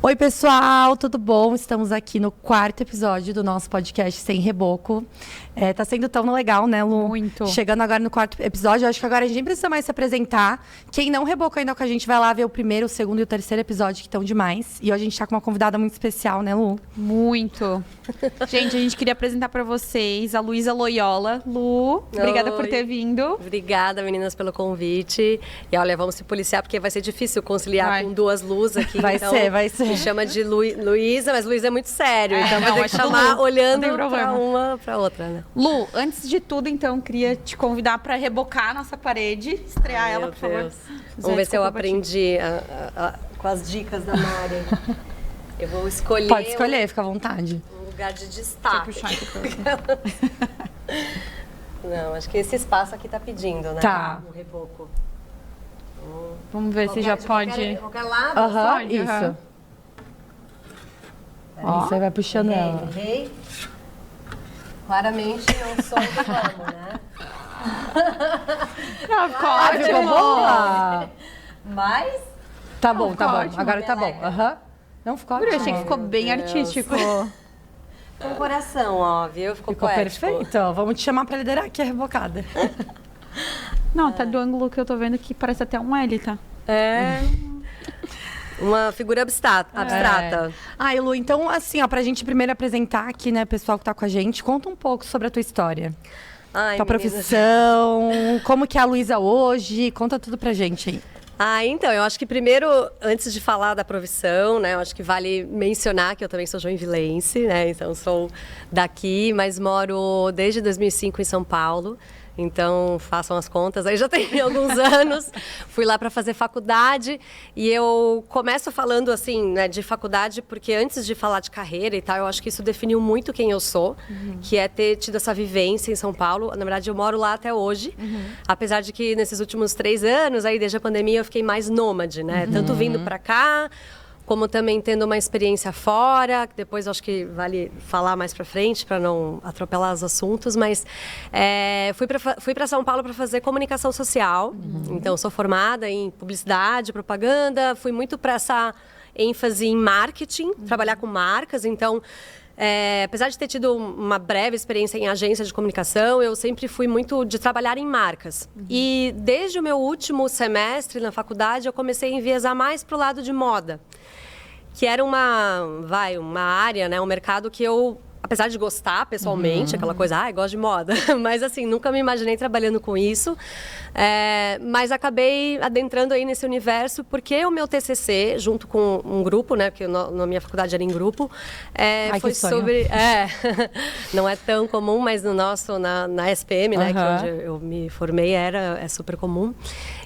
Oi, pessoal, tudo bom? Estamos aqui no 4º episódio do nosso podcast Sem Reboco. Tá sendo tão legal, né, Lu? Muito. Chegando agora no 4º episódio, eu acho que agora a gente nem precisa mais se apresentar. Quem não rebocou ainda com a gente vai lá ver o 1º, o 2º e o 3º episódio, que estão demais. E hoje a gente tá com uma convidada muito especial, né, Lu? Muito. Gente, a gente queria apresentar pra vocês a Luísa Loyola. Lu, obrigada por ter vindo. Obrigada, meninas, pelo convite. E olha, vamos se policiar, porque vai ser difícil conciliar com duas Lus aqui. Vai ser. Me chama de Luísa, mas Luísa é muito sério. Então não, vai ter que chamar olhando pra uma pra outra, né? Lu, antes de tudo, então, queria te convidar pra rebocar a nossa parede. Estrear ela, por favor. Vamos ver se eu aprendi com as dicas da Mari. Eu vou escolher... Pode escolher, fica à vontade. Um lugar de destaque. Deixa eu puxar aqui Não, acho que esse espaço aqui tá pedindo, né? Tá. Um reboco. Vamos ver se já pode... Qualquer lado? Pode, isso. Ó, você vai puxando ela. Errei. Claramente não sou do ramo, né? Ficou boa? Mas... Tá bom. ótimo, Agora tá bom. Não, ficou ótimo. Eu achei que ficou bem artístico. Com coração, ó, viu? Ficou poético. Perfeito. Ó, vamos te chamar pra liderar aqui a rebocada. Não, tá do ângulo que eu tô vendo que parece até um L, tá? É... Uma figura abstrata. Ai, Lu, então, assim, ó, pra gente primeiro apresentar aqui, né, pessoal que tá com a gente, conta um pouco sobre a tua história. Tua profissão, como que é a Luísa hoje, conta tudo pra gente aí. Então, eu acho que primeiro, antes de falar da profissão, né, eu acho que vale mencionar que eu também sou joinvilense, né, então sou daqui, mas moro desde 2005 em São Paulo. Então, façam as contas, aí já tem alguns anos. Fui lá para fazer faculdade e eu começo falando assim, né, de faculdade, porque antes de falar de carreira e tal, eu acho que isso definiu muito quem eu sou, que é ter tido essa vivência em São Paulo. Na verdade, eu moro lá até hoje, apesar de que nesses últimos 3 anos, aí desde a pandemia, eu fiquei mais nômade, né? Tanto vindo para cá, como também tendo uma experiência fora, que depois acho que vale falar mais para frente, para não atropelar os assuntos, mas fui para São Paulo para fazer comunicação social, então sou formada em publicidade, propaganda, fui muito para essa ênfase em marketing, trabalhar com marcas, então... apesar de ter tido uma breve experiência em agência de comunicação, eu sempre fui muito de trabalhar em marcas. E desde o meu último semestre na faculdade, eu comecei a enviesar mais para o lado de moda, que era uma área, né, um mercado que eu, apesar de gostar pessoalmente, aquela coisa, gosto de moda, mas assim, nunca me imaginei trabalhando com isso. Mas acabei adentrando aí nesse universo porque o meu TCC, junto com um grupo, né, porque na minha faculdade era em grupo, foi sobre... não é tão comum, mas no nosso, na SPM, né, que onde eu me formei, é super comum.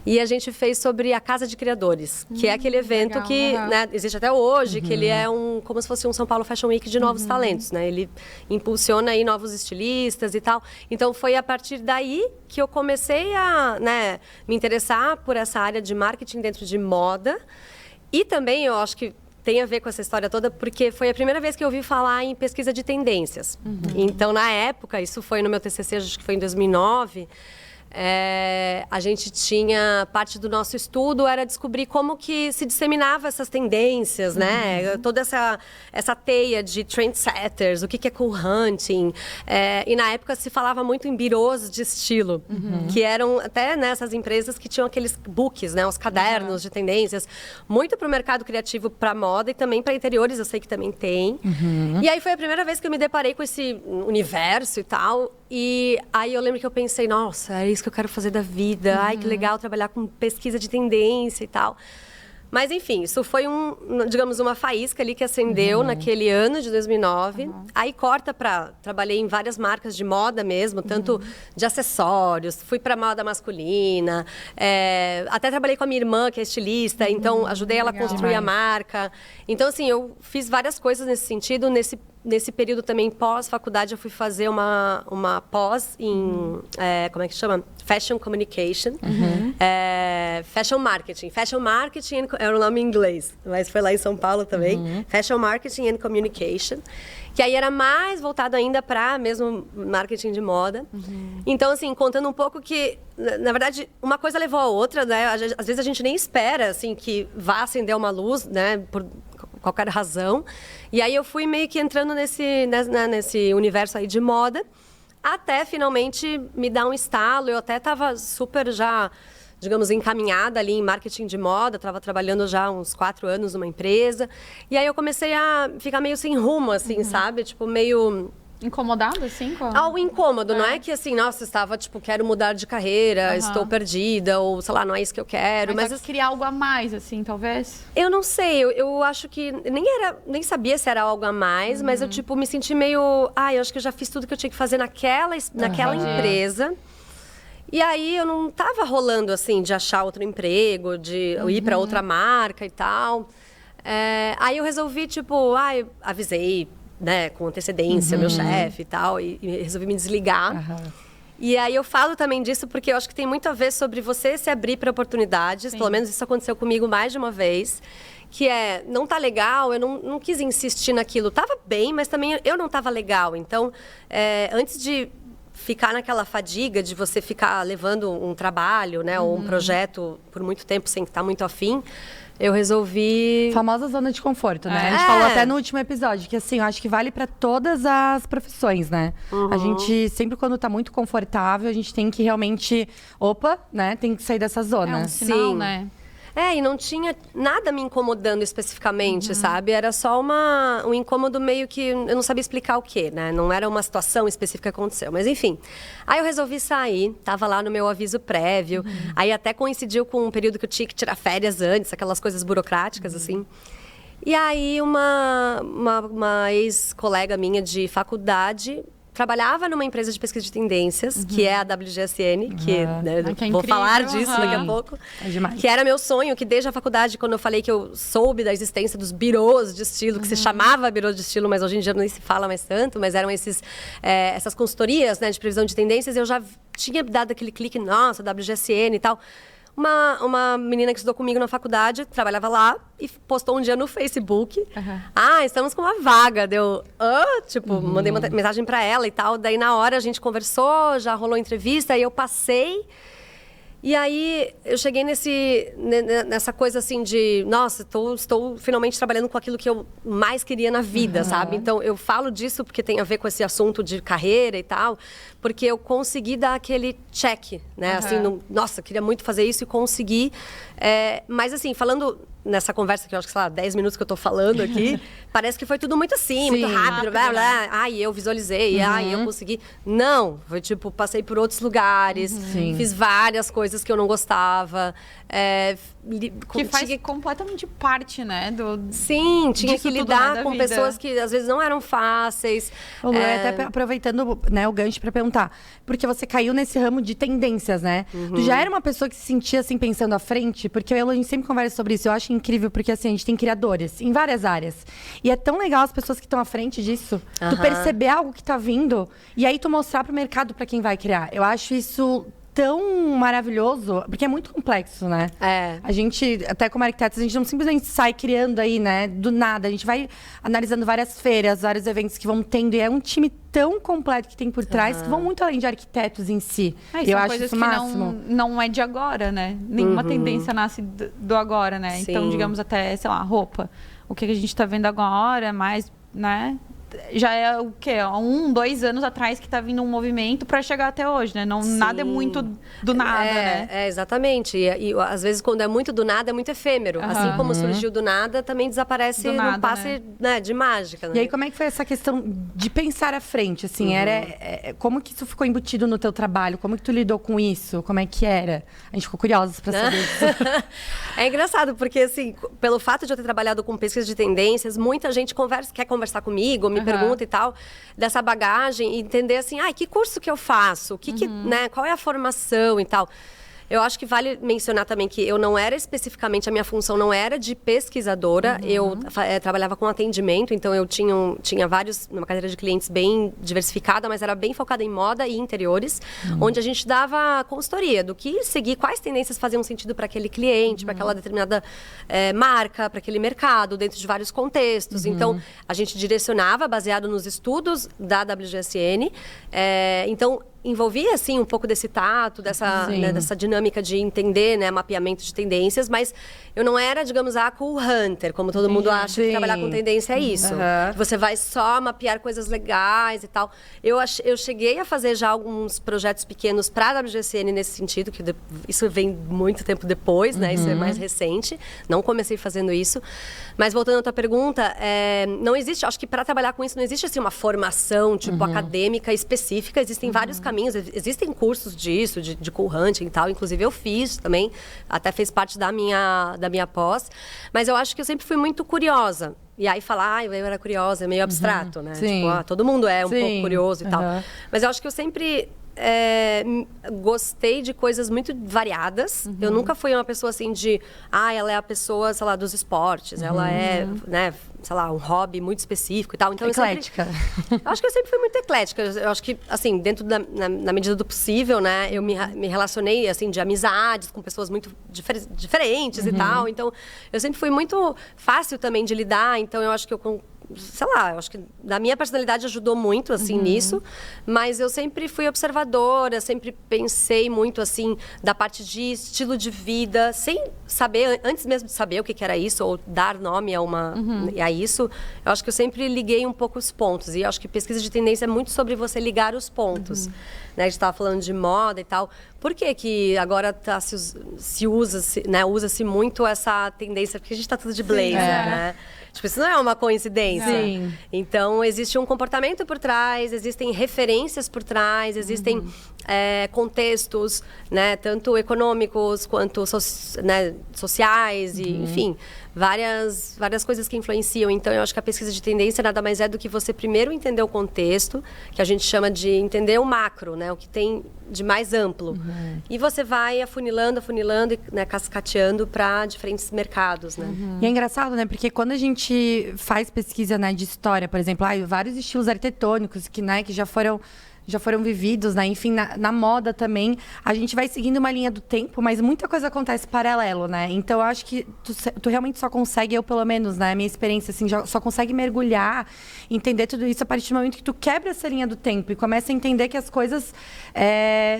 E a gente fez sobre a Casa de Criadores, que é aquele evento legal, que né, existe até hoje, que ele é como se fosse um São Paulo Fashion Week de novos talentos, né? Ele impulsiona aí novos estilistas e tal. Então, foi a partir daí que eu comecei a me interessar por essa área de marketing dentro de moda. E também, eu acho que tem a ver com essa história toda, porque foi a primeira vez que eu ouvi falar em pesquisa de tendências. Então, na época, isso foi no meu TCC, acho que foi em 2009... a gente tinha, parte do nosso estudo era descobrir como que se disseminava essas tendências, né? Toda essa teia de trendsetters, o que é cool hunting. E na época se falava muito em birôs de estilo, que eram até nessas empresas que tinham aqueles books, né? Os cadernos de tendências, muito para o mercado criativo, para moda e também para interiores, eu sei que também tem. E aí foi a primeira vez que eu me deparei com esse universo e tal. E aí eu lembro que eu pensei, nossa, é isso que eu quero fazer da vida. Ai, que legal trabalhar com pesquisa de tendência e tal. Mas, enfim, isso foi, digamos, uma faísca ali que acendeu naquele ano de 2009. Aí corta para... Trabalhei em várias marcas de moda mesmo, tanto de acessórios, fui para moda masculina. Até trabalhei com a minha irmã, que é estilista, então ajudei ela a construir a marca. Então, assim, eu fiz várias coisas nesse sentido. Nesse período também, pós-faculdade, eu fui fazer uma pós em... como é que chama? Fashion Communication. Fashion Marketing. Fashion Marketing era o nome em inglês, mas foi lá em São Paulo também. Fashion Marketing and Communication. Que aí era mais voltado ainda para mesmo marketing de moda. Então, assim, contando um pouco que, na verdade, uma coisa levou a outra, né? Às vezes a gente nem espera, assim, que vá acender uma luz, né? qualquer razão. E aí eu fui meio que entrando nesse universo aí de moda, até finalmente me dar um estalo. Eu até estava super já, digamos, encaminhada ali em marketing de moda, estava trabalhando já uns 4 anos numa empresa. E aí eu comecei a ficar meio sem rumo, assim, sabe? Tipo, meio... Incomodado, assim? Algo incômodo, não é que assim, nossa, estava, tipo, quero mudar de carreira, estou perdida, ou sei lá, não é isso que eu quero. Mas eu queria algo a mais, assim, talvez? Eu não sei, eu acho que nem sabia se era algo a mais, mas eu, tipo, me senti meio, eu acho que eu já fiz tudo que eu tinha que fazer naquela empresa. E aí eu não tava rolando, assim, de achar outro emprego, de ir para outra marca e tal. Aí eu resolvi, tipo, avisei, né, com antecedência, meu chefe e tal, e resolvi me desligar. E aí eu falo também disso porque eu acho que tem muito a ver sobre você se abrir para oportunidades. Sim. Pelo menos isso aconteceu comigo mais de uma vez. Que não tá legal, eu não quis insistir naquilo. Tava bem, mas também eu não tava legal. Então, antes de ficar naquela fadiga de você ficar levando um trabalho, né, ou um projeto por muito tempo sem estar muito afim, eu resolvi... Famosa zona de conforto, né? A gente falou até no último episódio, que assim, eu acho que vale pra todas as profissões, né? A gente, sempre quando tá muito confortável, a gente tem que realmente... né? Tem que sair dessa zona. É um sinal, né? E não tinha nada me incomodando especificamente, sabe? Era só um incômodo meio que... Eu não sabia explicar o quê, né? Não era uma situação específica que aconteceu. Mas, enfim. Aí eu resolvi sair. Tava lá no meu aviso prévio. Aí até coincidiu com um período que eu tinha que tirar férias antes. Aquelas coisas burocráticas, assim. E aí uma ex-colega minha de faculdade... trabalhava numa empresa de pesquisa de tendências, que é a WGSN, que vou falar disso daqui a pouco. Que era meu sonho, que desde a faculdade, quando eu falei que eu soube da existência dos birôs de estilo, que se chamava birô de estilo, mas hoje em dia não se fala mais tanto, mas eram essas consultorias, né, de previsão de tendências, eu já tinha dado aquele clique, nossa, WGSN e tal. Uma menina que estudou comigo na faculdade, trabalhava lá, e postou um dia no Facebook. Estamos com uma vaga. Deu, mandei uma mensagem pra ela e tal. Daí, na hora, a gente conversou, já rolou entrevista, aí eu passei. E aí, eu cheguei nessa coisa assim de... Nossa, estou finalmente trabalhando com aquilo que eu mais queria na vida, sabe? Então, eu falo disso porque tem a ver com esse assunto de carreira e tal. Porque eu consegui dar aquele check, né? Assim, nossa, queria muito fazer isso e consegui. Mas assim, falando... Nessa conversa que eu acho que, sei lá, 10 minutos que eu tô falando aqui, parece que foi tudo muito assim, muito rápido, blá, blá. Ai, eu visualizei, eu consegui. Não, foi tipo, passei por outros lugares, fiz várias coisas que eu não gostava. Que faz completamente parte, né? Sim, tinha que lidar com pessoas que às vezes não eram fáceis. Ô, Lu, até aproveitando, né, o gancho pra perguntar, porque você caiu nesse ramo de tendências, né? Tu já era uma pessoa que se sentia assim, pensando à frente? Porque eu e a gente sempre conversa sobre isso, eu acho incrível, porque assim, a gente tem criadores em várias áreas. E é tão legal as pessoas que estão à frente disso, tu perceber algo que tá vindo, e aí tu mostrar pro mercado pra quem vai criar. Eu acho isso tão maravilhoso, porque é muito complexo, né? A gente, até como arquitetos, a gente não simplesmente sai criando aí, né, do nada. A gente vai analisando várias feiras, vários eventos que vão tendo, e é um time tão completo que tem por trás, que vão muito além de arquitetos em si. Eu acho isso o máximo. Não é de agora, né? Nenhuma tendência nasce do agora, né? Sim. Então, digamos até, sei lá, roupa. O que a gente tá vendo agora, mais, né? Já é o quê? 1, 2 anos atrás que tá vindo um movimento para chegar até hoje, né? Nada é muito do nada, né? Exatamente. E às vezes, quando é muito do nada, é muito efêmero. Assim como surgiu do nada, também desaparece num passe, né, de mágica. Né? E aí, como é que foi essa questão de pensar à frente? Assim, como que isso ficou embutido no teu trabalho? Como que tu lidou com isso? Como é que era? A gente ficou curiosos para saber isso. É engraçado, porque assim, pelo fato de eu ter trabalhado com pesquisa de tendências, muita gente quer conversar comigo, me pergunta e tal, dessa bagagem, e entender assim, que curso que eu faço? Né, qual é a formação e tal? Eu acho que vale mencionar também que eu não era especificamente, a minha função não era de pesquisadora, eu trabalhava com atendimento, então eu tinha uma carteira de clientes bem diversificada, mas era bem focada em moda e interiores, onde a gente dava consultoria do que seguir, quais tendências faziam sentido para aquele cliente, para aquela determinada marca, para aquele mercado, dentro de vários contextos. Então, a gente direcionava baseado nos estudos da WGSN. Então, envolvia, assim, um pouco desse tato, dessa dinâmica de entender, né, mapeamento de tendências, mas eu não era, digamos, a cool hunter, como todo mundo acha que trabalhar com tendência é isso. Que você vai só mapear coisas legais e tal. Eu cheguei a fazer já alguns projetos pequenos para a WGCN nesse sentido, que isso vem muito tempo depois, né? Isso é mais recente. Não comecei fazendo isso. Mas voltando à tua pergunta, não existe, acho que para trabalhar com isso não existe assim uma formação tipo acadêmica específica, existem vários caminhos, existem cursos disso, de cool hunting e tal, inclusive eu fiz também, até fez parte da minha pós, mas eu acho que eu sempre fui muito curiosa. E aí falar, eu era curiosa, é meio abstrato, né? Sim. Tipo, todo mundo é um Sim. pouco curioso e tal. Mas eu acho que eu sempre gostei de coisas muito variadas. Eu nunca fui uma pessoa assim de... ela é a pessoa, sei lá, dos esportes. Ela é, né, sei lá, um hobby muito específico e tal. Então, Eclética. eu acho que eu sempre fui muito eclética. Eu acho que, assim, dentro na medida do possível, né? Eu me relacionei, assim, de amizades com pessoas muito diferentes e tal. Então, eu sempre fui muito fácil também de lidar. Então, eu acho que sei lá, eu acho que da minha personalidade ajudou muito, assim, nisso. Mas eu sempre fui observadora, sempre pensei muito, assim, da parte de estilo de vida, sem saber, antes mesmo de saber o que era isso, ou dar nome a isso, eu acho que eu sempre liguei um pouco os pontos. E eu acho que pesquisa de tendência é muito sobre você ligar os pontos. Né, a gente estava falando de moda e tal. Por que agora usa-se muito essa tendência? Porque a gente está tudo de blazer, né? Tipo, isso não é uma coincidência. Sim. Então, existe um comportamento por trás, existem referências por trás, existem contextos, né, tanto econômicos quanto sociais, e, enfim, várias coisas que influenciam. Então, eu acho que a pesquisa de tendência nada mais é do que você primeiro entender o contexto, que a gente chama de entender o macro, né, o que tem de mais amplo. E você vai afunilando e, né, cascateando para diferentes mercados, né? E é engraçado, né? Porque quando a gente faz pesquisa, né, de história, por exemplo, vários estilos arquitetônicos que já foram vividos, né? Enfim, na moda também, a gente vai seguindo uma linha do tempo, mas muita coisa acontece paralelo, né? Então, eu acho que tu realmente só consegue, eu pelo menos, né? A minha experiência, assim, só consegue mergulhar, entender tudo isso a partir do momento que tu quebra essa linha do tempo e começa a entender que as coisas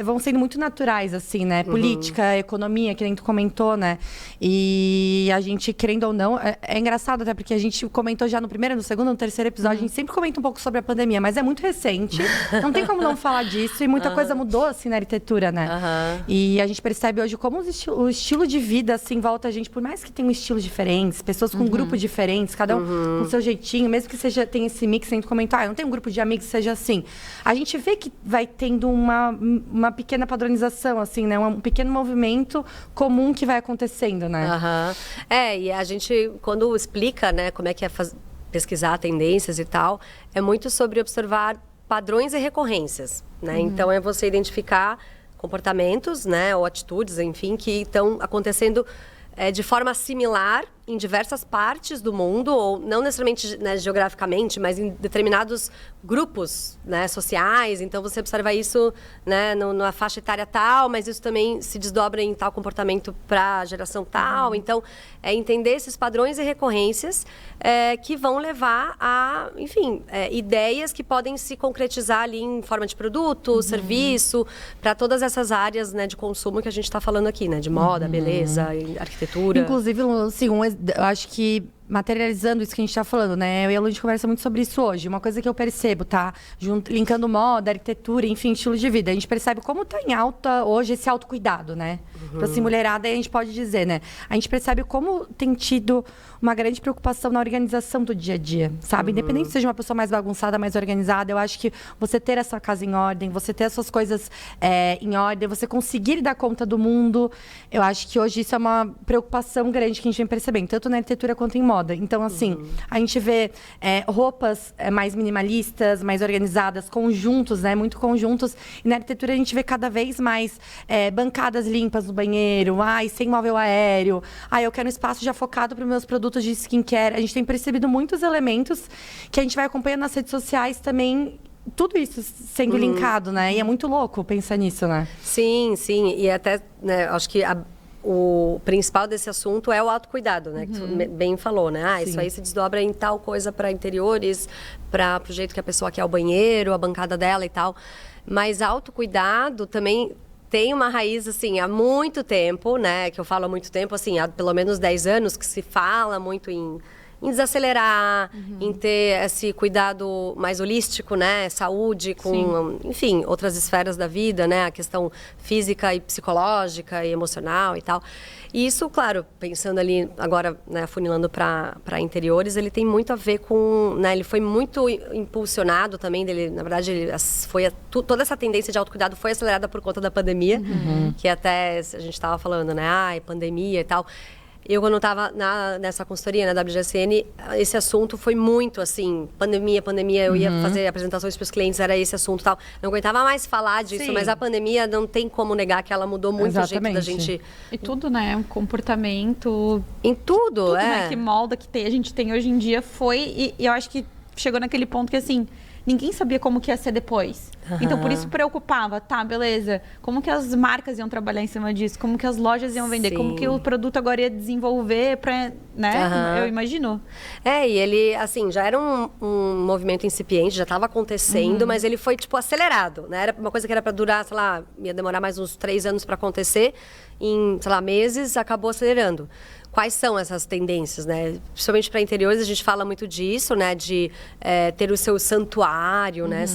vão sendo muito naturais, assim, né? Política, economia, que nem tu comentou, né? E a gente, querendo ou não, é engraçado até porque a gente comentou já no primeiro, no segundo, no terceiro episódio, a gente sempre comenta um pouco sobre a pandemia, mas é muito recente, não tem como não falar disso, e muita coisa mudou, assim, na arquitetura, né? E a gente percebe hoje como o estilo de vida, assim, volta a gente, por mais que tenham estilos diferentes, pessoas com grupos diferentes, cada um com seu jeitinho, mesmo que tenha esse mix, a gente comentar, eu não tenho um grupo de amigos que seja assim. A gente vê que vai tendo uma pequena padronização, assim, né? Um pequeno movimento comum que vai acontecendo, né? E a gente, quando explica, né, como é que é pesquisar tendências e tal, é muito sobre observar padrões e recorrências, né? Então, é você identificar comportamentos, né, ou atitudes, enfim, que estão acontecendo de forma similar em diversas partes do mundo, ou não necessariamente, né, geograficamente, mas em determinados grupos, né, sociais. Então, você observa isso, né, numa faixa etária tal, mas isso também se desdobra em tal comportamento para a geração tal. Então, entender esses padrões e recorrências que vão levar a, enfim, ideias que podem se concretizar ali em forma de produto, serviço, para todas essas áreas, né, de consumo que a gente está falando aqui, né, de moda, beleza, arquitetura. Inclusive, assim, eu acho que materializando isso que a gente está falando, né? Eu e a Lu, a gente conversa muito sobre isso hoje. Uma coisa que eu percebo, tá? Linkando moda, arquitetura, enfim, estilo de vida. A gente percebe como tá em alta hoje esse autocuidado, né? Então, assim, mulherada, aí a gente pode dizer, né? A gente percebe como tem tido uma grande preocupação na organização do dia a dia, sabe? Independente se seja uma pessoa mais bagunçada, mais organizada, eu acho que você ter a sua casa em ordem, você ter as suas coisas em ordem, você conseguir dar conta do mundo, eu acho que hoje isso é uma preocupação grande que a gente vem percebendo, tanto na arquitetura quanto em moda. Então, assim, a gente vê roupas mais minimalistas, mais organizadas, conjuntos, né? Muito conjuntos. E na arquitetura a gente vê cada vez mais bancadas limpas no banheiro, sem móvel aéreo. Eu quero um espaço já focado para os meus produtos de skincare. A gente tem percebido muitos elementos que a gente vai acompanhando nas redes sociais também, tudo isso sendo linkado, né? E é muito louco pensar nisso, né? Sim, sim. E até, né, acho que o principal desse assunto é o autocuidado, né? Que tu bem falou, né? Isso aí se desdobra em tal coisa para interiores, para o jeito que a pessoa quer o banheiro, a bancada dela e tal. Mas autocuidado também tem uma raiz, assim, há muito tempo, né? Que eu falo há muito tempo, assim, há pelo menos 10 anos que se fala muito em desacelerar, em ter esse cuidado mais holístico, né? Saúde, com, enfim, outras esferas da vida, né? A questão física e psicológica e emocional e tal. E isso, claro, pensando ali agora, né, afunilando para interiores, ele tem muito a ver com, né? Ele foi muito impulsionado também dele, na verdade, toda essa tendência de autocuidado foi acelerada por conta da pandemia, que até a gente estava falando, né? Ai, pandemia e tal. Eu, quando estava nessa consultoria, na WGSN, esse assunto foi muito, assim, pandemia, eu ia fazer apresentações para os clientes, era esse assunto e tal. Não aguentava mais falar disso, mas a pandemia não tem como negar que ela mudou muito o jeito da gente... E tudo, né? Um comportamento... Em tudo, né? Que molda, a gente tem hoje em dia foi... E eu acho que chegou naquele ponto que, assim, ninguém sabia como que ia ser depois. Então, por isso preocupava. Tá, beleza. Como que as marcas iam trabalhar em cima disso? Como que as lojas iam vender? Como que o produto agora ia desenvolver pra... Né? Eu imagino. E ele, assim, já era um movimento incipiente, já estava acontecendo, mas ele foi, tipo, acelerado, né? Era uma coisa que era para durar, sei lá, ia demorar mais uns 3 anos para acontecer. Em, sei lá, meses, acabou acelerando. Quais são essas tendências, né? Principalmente para interiores, a gente fala muito disso, né? De ter o seu santuário, né?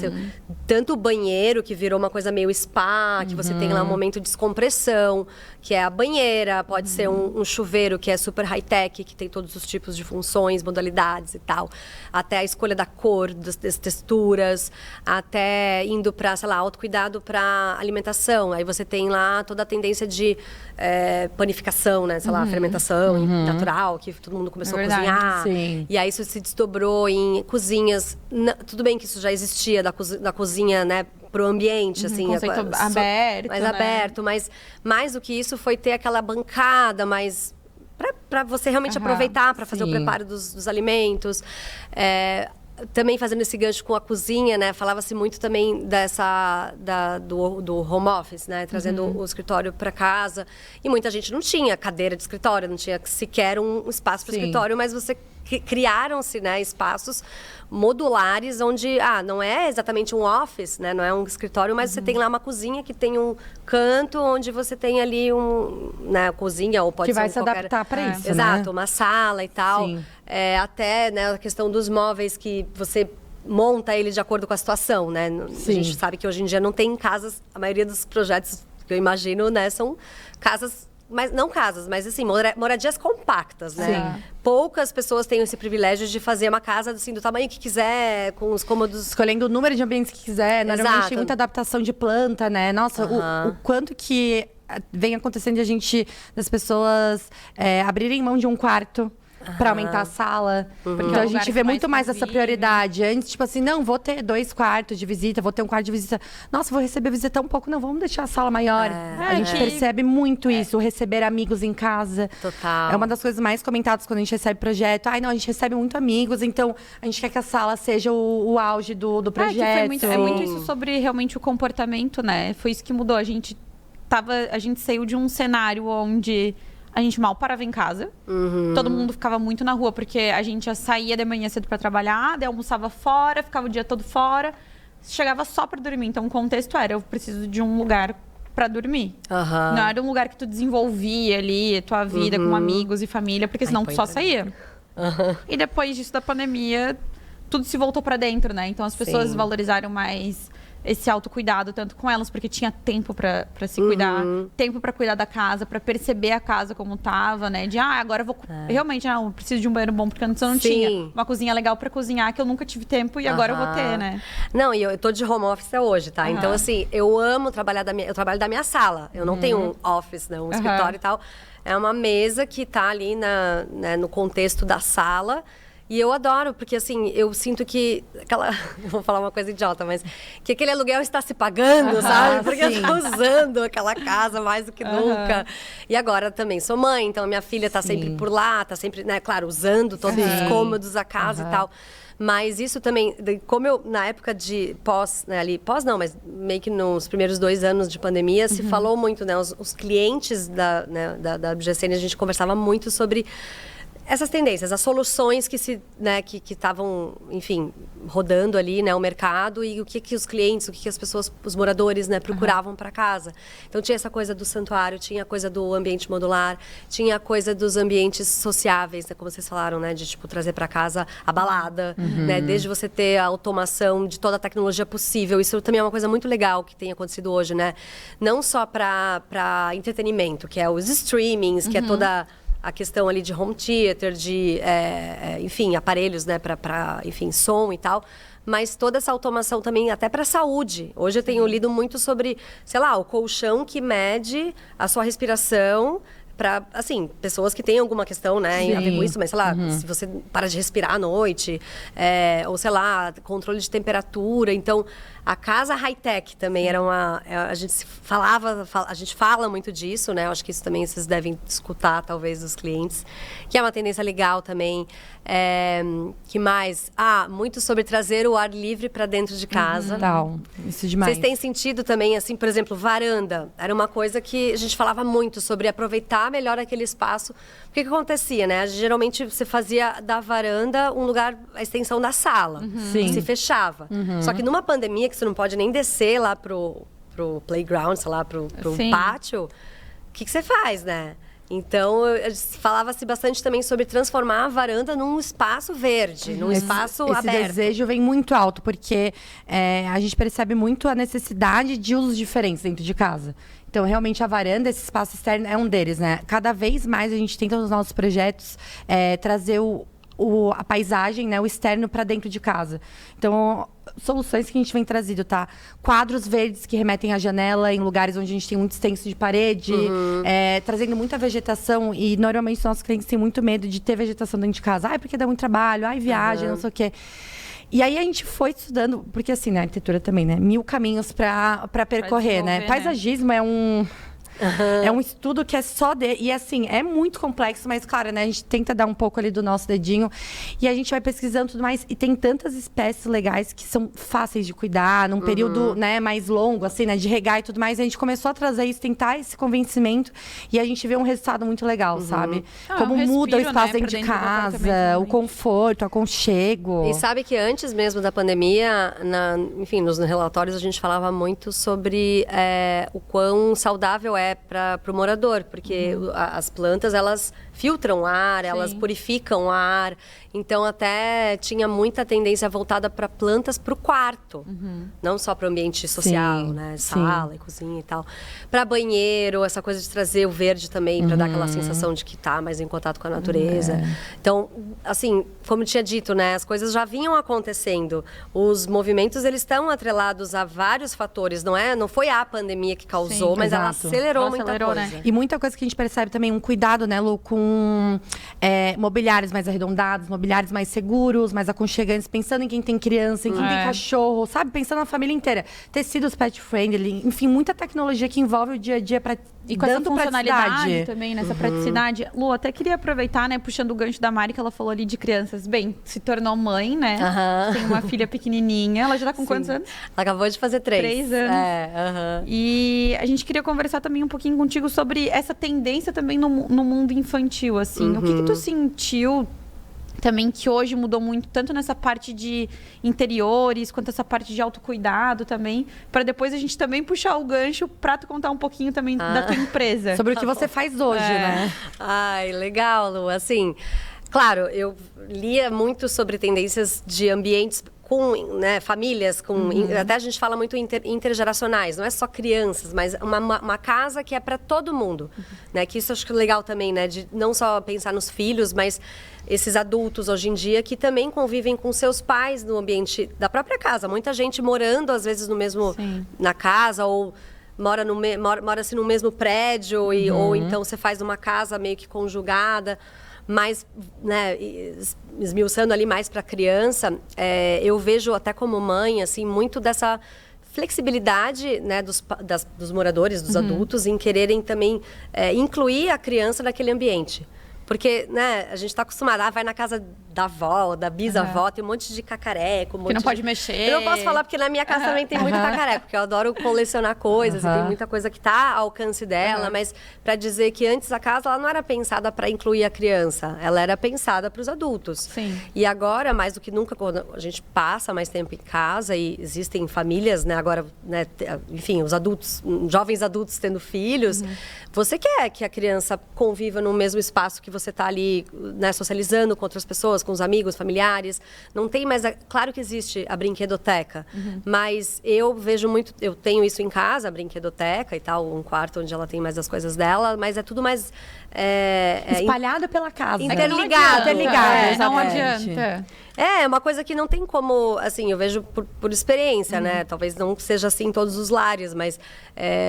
Tanto o banheiro, que virou uma coisa meio spa, que você tem lá um momento de descompressão, que é a banheira, pode ser um chuveiro que é super high-tech, que tem todos os tipos de funções, modalidades e tal. Até a escolha da cor, das texturas, até indo para, sei lá, autocuidado para alimentação. Aí você tem lá toda a tendência de panificação, né? Sei lá, fermentação natural, que todo mundo começou a cozinhar. Sim. E aí isso se desdobrou em cozinhas. Tudo bem que isso já existia da cozinha, né? Pro ambiente, assim. Conceito aberto, mais né? aberto, mas mais do que isso foi ter aquela bancada mais... para você realmente aproveitar, para fazer o preparo dos alimentos. Também fazendo esse gancho com a cozinha, né? Falava-se muito também do home office, né? Trazendo o escritório para casa. E muita gente não tinha cadeira de escritório, não tinha sequer um espaço para escritório, mas criaram-se, né, espaços modulares onde, não é exatamente um office, né? Não é um escritório, mas você tem lá uma cozinha que tem um canto onde você tem ali né, cozinha, ou pode que ser vai se adaptar para isso, Exato, né? uma sala e tal. Sim. Até, né, a questão dos móveis que você monta ele de acordo com a situação, né? Sim. A gente sabe que hoje em dia não tem casas, a maioria dos projetos que eu imagino, né, são casas, mas não casas, mas assim, moradias compactas, né? Sim. Poucas pessoas têm esse privilégio de fazer uma casa assim, do tamanho que quiser, com os cômodos... Escolhendo o número de ambientes que quiser. Normalmente tem muita adaptação de planta, né? Nossa, o quanto que vem acontecendo das pessoas abrirem mão de um quarto para aumentar a sala. Então a gente vê muito mais essa prioridade. Antes, tipo assim, não, vou ter 2 quartos de visita, vou ter um quarto de visita. Nossa, vou receber visita tão pouco, não, vamos deixar a sala maior. A gente percebe muito isso, receber amigos em casa. Total. É uma das coisas mais comentadas quando a gente recebe projeto. Não, a gente recebe muito amigos, então a gente quer que a sala seja o auge do projeto. É muito isso sobre realmente o comportamento, né? Foi isso que mudou. A gente saiu de um cenário onde a gente mal parava em casa. Todo mundo ficava muito na rua, porque a gente já saía de manhã cedo para trabalhar, daí almoçava fora, ficava o dia todo fora, chegava só para dormir. Então o contexto era, eu preciso de um lugar para dormir. Não era um lugar que tu desenvolvia ali a tua vida com amigos e família, porque senão tu só saía. E depois disso da pandemia, tudo se voltou para dentro, né? Então as pessoas valorizaram mais esse autocuidado, tanto com elas, porque tinha tempo para se cuidar, tempo para cuidar da casa, para perceber a casa como tava, né? De, agora eu vou... Realmente, eu preciso de um banheiro bom, porque antes eu não tinha uma cozinha legal para cozinhar, que eu nunca tive tempo, e agora eu vou ter, né? Não, e eu tô de home office hoje, tá? Então, assim, eu amo trabalhar eu trabalho da minha sala. Eu não tenho um office, né? Um escritório e tal. É uma mesa que tá ali no contexto da sala. E eu adoro, porque assim, eu sinto que vou falar uma coisa idiota, mas que aquele aluguel está se pagando, sabe? Porque eu tô usando aquela casa mais do que nunca. E agora também sou mãe, então minha filha tá sempre por lá, tá sempre, né, claro, usando todos os cômodos da casa e tal. Mas isso também, como eu, na época de pós não, mas meio que nos primeiros 2 anos de pandemia, se falou muito, né? Os clientes da BGCN, a gente conversava muito sobre essas tendências, as soluções que estavam, enfim, rodando ali, né, o mercado e o que os clientes, o que as pessoas, os moradores, né, procuravam para casa. Então tinha essa coisa do santuário, tinha a coisa do ambiente modular, tinha a coisa dos ambientes sociáveis, né, como vocês falaram, né, de tipo trazer para casa a balada, né, desde você ter a automação de toda a tecnologia possível. Isso também é uma coisa muito legal que tem acontecido hoje, né? Não só para entretenimento, que é os streamings, que é toda a questão ali de home theater, de, enfim, aparelhos, né, enfim, som e tal, mas toda essa automação também até para a saúde. Hoje eu tenho lido muito sobre, sei lá, o colchão que mede a sua respiração para, assim, pessoas que têm alguma questão, né, a ver com isso, mas, sei lá, se você para de respirar à noite, ou, sei lá, controle de temperatura. Então, a casa high-tech também era a gente fala muito disso, né? Eu acho que isso também vocês devem escutar, talvez, dos clientes, que é uma tendência legal também. Que mais? Muito sobre trazer o ar livre para dentro de casa. Isso demais. Vocês têm sentido também, assim, por exemplo, varanda. Era uma coisa que a gente falava muito sobre aproveitar melhor aquele espaço. O que acontecia, né? Geralmente você fazia da varanda um lugar, a extensão da sala. Que se fechava. Só que numa pandemia, que você não pode nem descer lá pro playground, sei lá, pro pátio, o que você faz, né? Então, falava-se bastante também sobre transformar a varanda num espaço verde, num espaço aberto. Esse desejo vem muito alto, porque a gente percebe muito a necessidade de usos diferentes dentro de casa. Então, realmente, a varanda, esse espaço externo, é um deles, né? Cada vez mais a gente tenta, nos nossos projetos, trazer a paisagem, né, o externo para dentro de casa. Então, soluções que a gente vem trazido, tá? Quadros verdes que remetem à janela em lugares onde a gente tem muito extenso de parede, trazendo muita vegetação. E, normalmente, os nossos clientes têm muito medo de ter vegetação dentro de casa. Porque dá muito trabalho, viagem, não sei o quê. E aí, a gente foi estudando, porque assim, na arquitetura também, né? 1000 caminhos para percorrer, né? Paisagismo é um... É um estudo que é só e assim, é muito complexo, mas claro, né, a gente tenta dar um pouco ali do nosso dedinho e a gente vai pesquisando tudo mais, e tem tantas espécies legais que são fáceis de cuidar num período, né, mais longo, assim, né, de regar e tudo mais. A gente começou a trazer isso, tentar esse convencimento, e a gente vê um resultado muito legal, sabe? Como muda o espaço, né, dentro de casa, o conforto, o aconchego. E sabe que antes mesmo da pandemia, enfim, nos relatórios a gente falava muito sobre o quão saudável é para o morador, porque as plantas, elas filtram ar, elas purificam o ar. Então, até tinha muita tendência voltada para plantas para o quarto. Não só para o ambiente social, né? Sala e cozinha e tal. Para banheiro, essa coisa de trazer o verde também, para dar aquela sensação de que está mais em contato com a natureza. Então, assim, como eu tinha dito, né? As coisas já vinham acontecendo. Os movimentos, eles estão atrelados a vários fatores. Não foi a pandemia que causou, mas ela acelerou muita coisa. Né? E muita coisa que a gente percebe também, um cuidado, né, Lu, com mobiliários mais arredondados, mobiliários mais seguros, mais aconchegantes, pensando em quem tem criança, em quem tem cachorro, sabe? Pensando na família inteira. Tecidos pet friendly, enfim, muita tecnologia que envolve o dia a dia e com essa funcionalidade também, nessa praticidade. Lu, até queria aproveitar, né, puxando o gancho da Mari, que ela falou ali de crianças. Bem, se tornou mãe, né? Tem uma filha pequenininha. Ela já tá com quantos anos? Ela acabou de fazer 3. 3 anos. E a gente queria conversar também um pouquinho contigo sobre essa tendência também no mundo infantil, assim. O que tu sentiu também que hoje mudou muito, tanto nessa parte de interiores, quanto essa parte de autocuidado também, para depois a gente também puxar o gancho para tu contar um pouquinho também da tua empresa. Sobre o que você faz hoje, né? Ai, legal, Lu. Assim, claro, eu lia muito sobre tendências de ambientes com, né, famílias, até a gente fala muito intergeracionais, não é só crianças, mas uma casa que é para todo mundo, né? Que isso eu acho que é legal também, né? De não só pensar nos filhos, mas esses adultos hoje em dia que também convivem com seus pais no ambiente da própria casa. Muita gente morando, às vezes, na casa, ou mora-se no mesmo prédio, ou então você faz uma casa meio que conjugada. Mas, né, esmiuçando ali mais para a criança, eu vejo até como mãe, assim, muito dessa flexibilidade, né, dos moradores, dos adultos, em quererem também incluir a criança naquele ambiente. Porque, né, a gente está acostumada, vai na casa da avó, da bisavó, tem um monte de cacareco. Que não pode mexer. Eu não posso falar porque na minha casa também tem muito cacareco, porque eu adoro colecionar coisas e tem muita coisa que está ao alcance dela, mas para dizer que antes a casa ela não era pensada para incluir a criança, ela era pensada para os adultos. Sim. E agora, mais do que nunca, quando a gente passa mais tempo em casa e existem famílias, né, agora, né, enfim, os adultos, jovens adultos tendo filhos, você quer que a criança conviva no mesmo espaço que você está ali, né, socializando com outras pessoas, com os amigos, familiares. Não tem mais... Claro que existe a brinquedoteca, mas eu vejo muito... Eu tenho isso em casa, a brinquedoteca e tal, um quarto onde ela tem mais as coisas dela, mas é tudo mais... espalhado pela casa. Interligado. Não adianta. É uma coisa que não tem como, assim, eu vejo por experiência, né? Talvez não seja assim em todos os lares, mas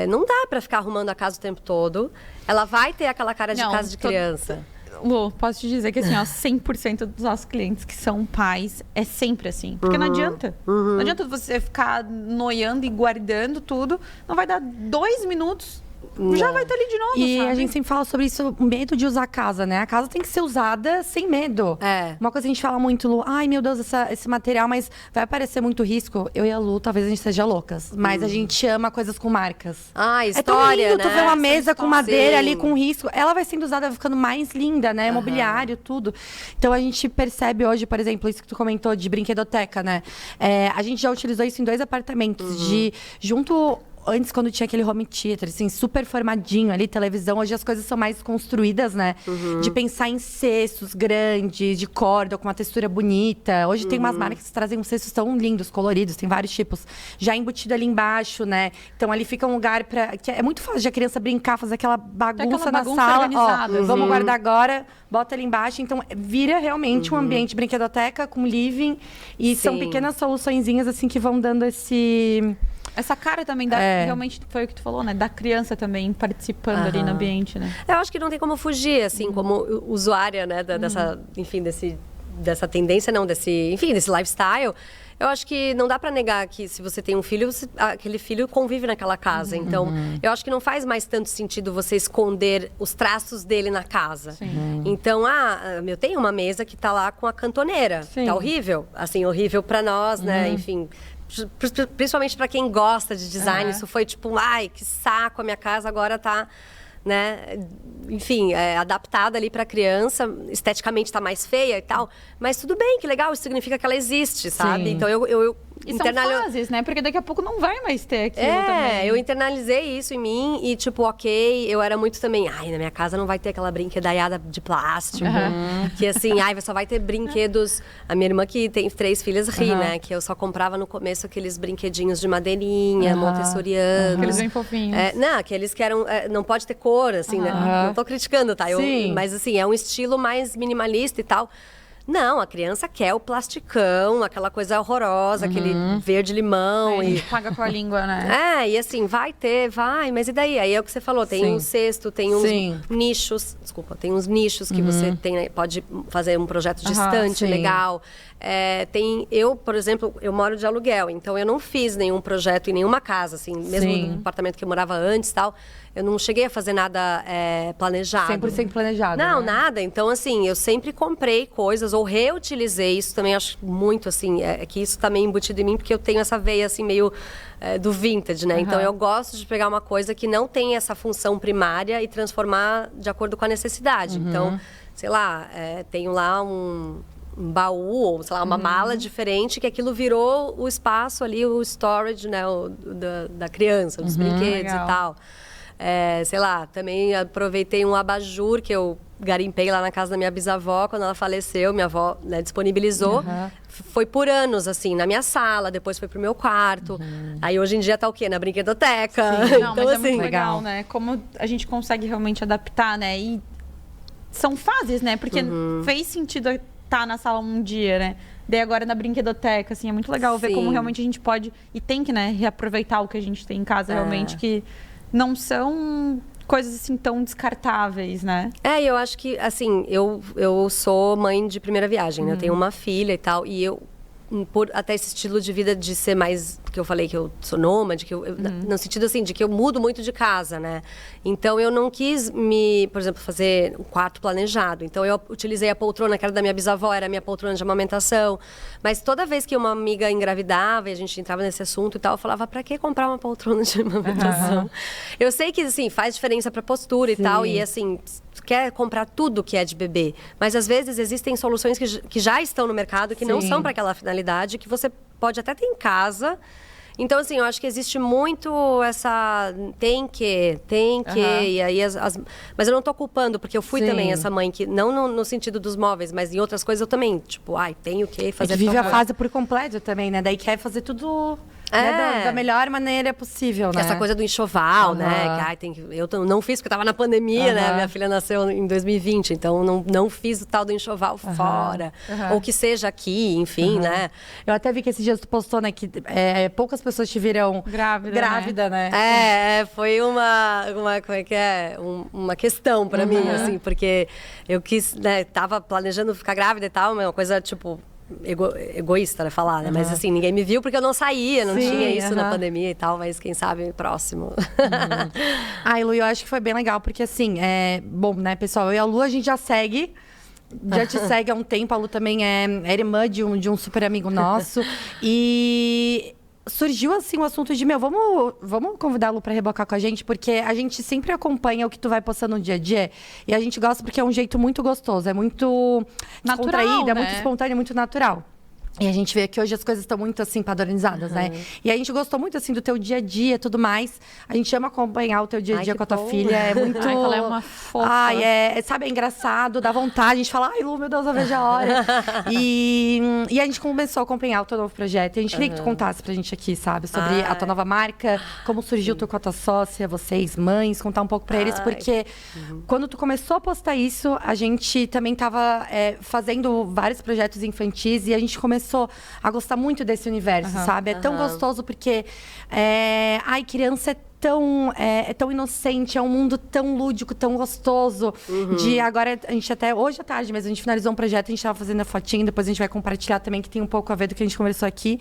não dá pra ficar arrumando a casa o tempo todo. Ela vai ter aquela cara de casa de criança. Lu, posso te dizer que assim, ó, 100% dos nossos clientes que são pais é sempre assim. Porque não adianta. Não adianta você ficar noiando e guardando tudo. Não vai dar 2 minutos. Já vai estar ali de novo, E sabe? a gente sempre fala sobre isso, o medo de usar a casa, né? A casa tem que ser usada sem medo. Uma coisa que a gente fala muito, Lu, ai meu Deus, esse material, mas vai aparecer muito risco. Eu e a Lu, talvez a gente seja loucas, mas a gente ama coisas com marcas. História, é tão lindo né? tu ver uma mesa com madeira ali, Sim. com risco. Ela vai sendo usada, vai ficando mais linda, né? Mobiliário, tudo. Então a gente percebe hoje, por exemplo, isso que tu comentou de brinquedoteca, né? A gente já utilizou isso em 2 apartamentos, junto... Antes, quando tinha aquele home theater, assim, super formadinho ali, televisão, hoje as coisas são mais construídas, né? De pensar em cestos grandes, de corda, com uma textura bonita. Hoje tem umas marcas que trazem uns cestos tão lindos, coloridos, tem vários tipos. Já embutido ali embaixo, né? Então ali fica um lugar pra... que é muito fácil de a criança brincar, fazer aquela bagunça na sala. Organizada. Vamos guardar agora, bota ali embaixo. Então vira realmente um ambiente brinquedoteca com living. E são pequenas soluçõezinhas, assim, que vão dando essa cara também realmente foi o que tu falou, né? Da criança também participando ali no ambiente, né? Eu acho que não tem como fugir, assim, como usuária, né? Dessa, enfim, dessa tendência, não, desse lifestyle. Eu acho que não dá pra negar que se você tem um filho, aquele filho convive naquela casa. Então, eu acho que não faz mais tanto sentido você esconder os traços dele na casa. Então, eu tenho uma mesa que tá lá com a cantoneira. Tá horrível. Assim, horrível pra nós, né? Enfim... Principalmente para quem gosta de design, isso foi tipo, ai, que saco, a minha casa agora tá, né, enfim, adaptada ali para criança, esteticamente tá mais feia e tal, mas tudo bem, que legal, isso significa que ela existe, sabe? Então eu E são fases, né? Porque daqui a pouco não vai mais ter aquilo também. Eu internalizei isso em mim e, tipo, eu era muito também... Ai, na minha casa não vai ter aquela brinquedaiada de plástico. Que, assim, só vai ter brinquedos... A minha irmã, que tem 3 filhas, ri, né? Que eu só comprava no começo aqueles brinquedinhos de madeirinha, montessorianos. Aqueles bem fofinhos. Não, aqueles que eram... não pode ter cor, assim, né? Não tô criticando, tá? Mas, assim, é um estilo mais minimalista e tal... Não, a criança quer o plasticão, aquela coisa horrorosa, aquele verde-limão. A gente paga com a língua, né? E assim, vai, mas e daí? Aí é o que você falou, tem um cesto, tem uns nichos, tem uns nichos que você tem, né, pode fazer um projeto de estante legal. Eu, por exemplo, eu moro de aluguel, então eu não fiz nenhum projeto em nenhuma casa, assim, mesmo no apartamento que eu morava antes e tal. Eu não cheguei a fazer nada planejado. 100% planejado. Não, né? nada. Então, assim, eu sempre comprei coisas ou reutilizei. Isso também acho muito, assim, que isso tá meio embutido em mim, porque eu tenho essa veia, assim, meio do vintage, né? Então, eu gosto de pegar uma coisa que não tem essa função primária e transformar de acordo com a necessidade. Então, sei lá, tenho lá um baú, ou sei lá, uma mala diferente, que aquilo virou o espaço ali, o storage, né? Da criança, dos brinquedos e tal. Sei lá, também aproveitei um abajur que eu garimpei lá na casa da minha bisavó quando ela faleceu, minha avó, né, disponibilizou. Foi por anos, assim, na minha sala, depois foi pro meu quarto. Aí hoje em dia tá o quê? Na brinquedoteca. Não, então, mas assim, é muito legal, né? Como a gente consegue realmente adaptar, né? E são fases, né? Porque fez sentido estar na sala um dia, né? Daí agora na brinquedoteca, assim, é muito legal ver como realmente a gente pode e tem que, né, reaproveitar o que a gente tem em casa realmente, que não são coisas assim tão descartáveis, né? Eu acho que, assim, eu sou mãe de primeira viagem, né? Eu tenho uma filha e tal, e eu, por até esse estilo de vida de ser mais, que eu falei que eu sou nômade, que no sentido assim, de que eu mudo muito de casa, né? Então eu não quis por exemplo, fazer um quarto planejado. Então eu utilizei a poltrona que era da minha bisavó, era a minha poltrona de amamentação. Mas toda vez que uma amiga engravidava e a gente entrava nesse assunto e tal, eu falava, pra que comprar uma poltrona de amamentação? Eu sei que, assim, faz diferença pra postura e tal, e assim, quer comprar tudo que é de bebê. Mas às vezes existem soluções que já estão no mercado, que não são para aquela finalidade, que você pode até ter em casa. Então, assim, eu acho que existe muito essa... Tem que... E aí mas eu não tô culpando, porque eu fui também essa mãe que... Não no sentido dos móveis, mas em outras coisas eu também. Tipo, tenho que fazer... vive a fase por completo também, né? Daí quer fazer tudo... Né, da melhor maneira possível, né? Essa coisa do enchoval, né? Que, eu não fiz porque eu tava na pandemia, né? Minha filha nasceu em 2020, então não fiz o tal do enxoval fora. Ou que seja aqui, enfim, né? Eu até vi que esses dias tu postou, né? Que poucas pessoas te viram grávida, né? Foi uma como é que é? Uma questão pra mim, assim, porque eu quis, né? Tava planejando ficar grávida e tal, mas uma coisa, tipo... egoísta, né, falar, né? Mas assim, ninguém me viu porque eu não saía, não tinha isso na pandemia e tal, mas quem sabe próximo. Ai, Lu, eu acho que foi bem legal, porque assim, bom, né, pessoal, eu e a Lu, a gente já te segue há um tempo, a Lu também é irmã de um super amigo nosso, e... surgiu, assim, o assunto de, vamos convidar a Lu pra rebocar com a gente, porque a gente sempre acompanha o que tu vai postando no dia a dia, e a gente gosta porque é um jeito muito gostoso, é muito descontraído, é muito espontâneo, muito natural. E a gente vê que hoje as coisas estão muito, assim, padronizadas, né? E a gente gostou muito, assim, do teu dia a dia e tudo mais. A gente ama acompanhar o teu dia a dia com a tua filha. É muito... ela é uma fofa. Sabe, é engraçado, dá vontade. A gente fala, Lu, meu Deus, eu vejo a hora. E a gente começou a acompanhar o teu novo projeto. E a gente queria que tu contasse pra gente aqui, sabe? Sobre a tua nova marca, como surgiu tu com a tua sócia, vocês, mães. Contar um pouco pra eles, porque quando tu começou a postar isso, a gente também tava fazendo vários projetos infantis. E a gente começou a gostar muito desse universo, sabe? É tão gostoso porque... criança é tão inocente, é um mundo tão lúdico, tão gostoso. De agora, a gente até... Hoje à tarde mesmo, a gente finalizou um projeto, a gente tava fazendo a fotinha, depois a gente vai compartilhar também, que tem um pouco a ver do que a gente conversou aqui.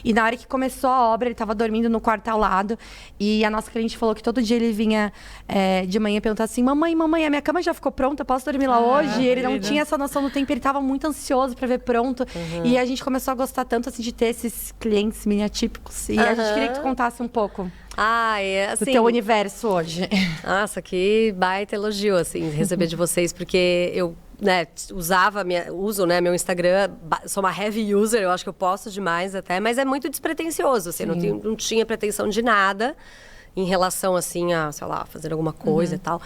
E na hora que começou a obra, ele tava dormindo no quarto ao lado. E a nossa cliente falou que todo dia ele vinha de manhã perguntar assim, mamãe, a minha cama já ficou pronta, posso dormir lá hoje? E ele não tinha essa noção do tempo, ele tava muito ansioso pra ver pronto. E a gente começou a gostar tanto, assim, de ter esses clientes miniatípicos. E a gente queria que tu contasse um pouco. Assim, do teu universo hoje. Nossa, que baita elogio, assim, receber de vocês, porque eu, né, uso, né, meu Instagram, sou uma heavy user, eu acho que eu posto demais até, mas é muito despretensioso, assim, não tinha pretensão de nada em relação, assim, a, sei lá, fazer alguma coisa e tal.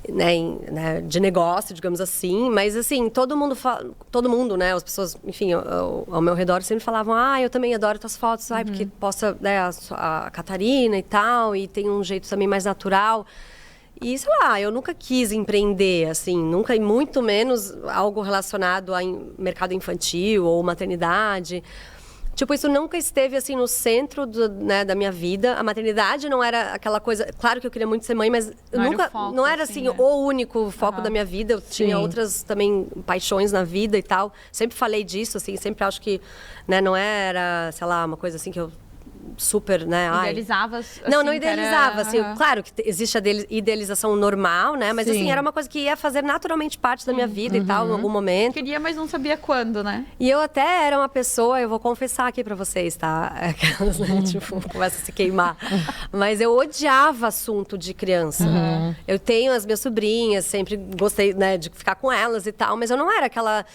Né, de negócio, digamos assim, mas assim, todo mundo, né, as pessoas, enfim, ao meu redor sempre falavam, eu também adoro tuas fotos, porque posta, né, a Catarina e tal, e tem um jeito também mais natural. E, sei lá, eu nunca quis empreender, assim, nunca, e muito menos algo relacionado a mercado infantil ou maternidade. Tipo, isso nunca esteve, assim, no centro da minha vida. A maternidade não era aquela coisa... Claro que eu queria muito ser mãe, mas não era, assim, o único foco da minha vida. Eu tinha outras, também, paixões na vida e tal. Sempre falei disso, assim. Sempre acho que, né, não era, sei lá, uma coisa, assim, que eu... super, né? Idealizava? Assim, não idealizava, assim. Claro que existe a idealização normal, né? Mas, assim, era uma coisa que ia fazer naturalmente parte da minha vida e tal, em algum momento. Queria, mas não sabia quando, né? E eu até era uma pessoa, eu vou confessar aqui pra vocês, tá? Aquelas, né? Tipo, começa a se queimar. Mas eu odiava assunto de criança. Eu tenho as minhas sobrinhas, sempre gostei, né, de ficar com elas e tal, mas eu não era aquela...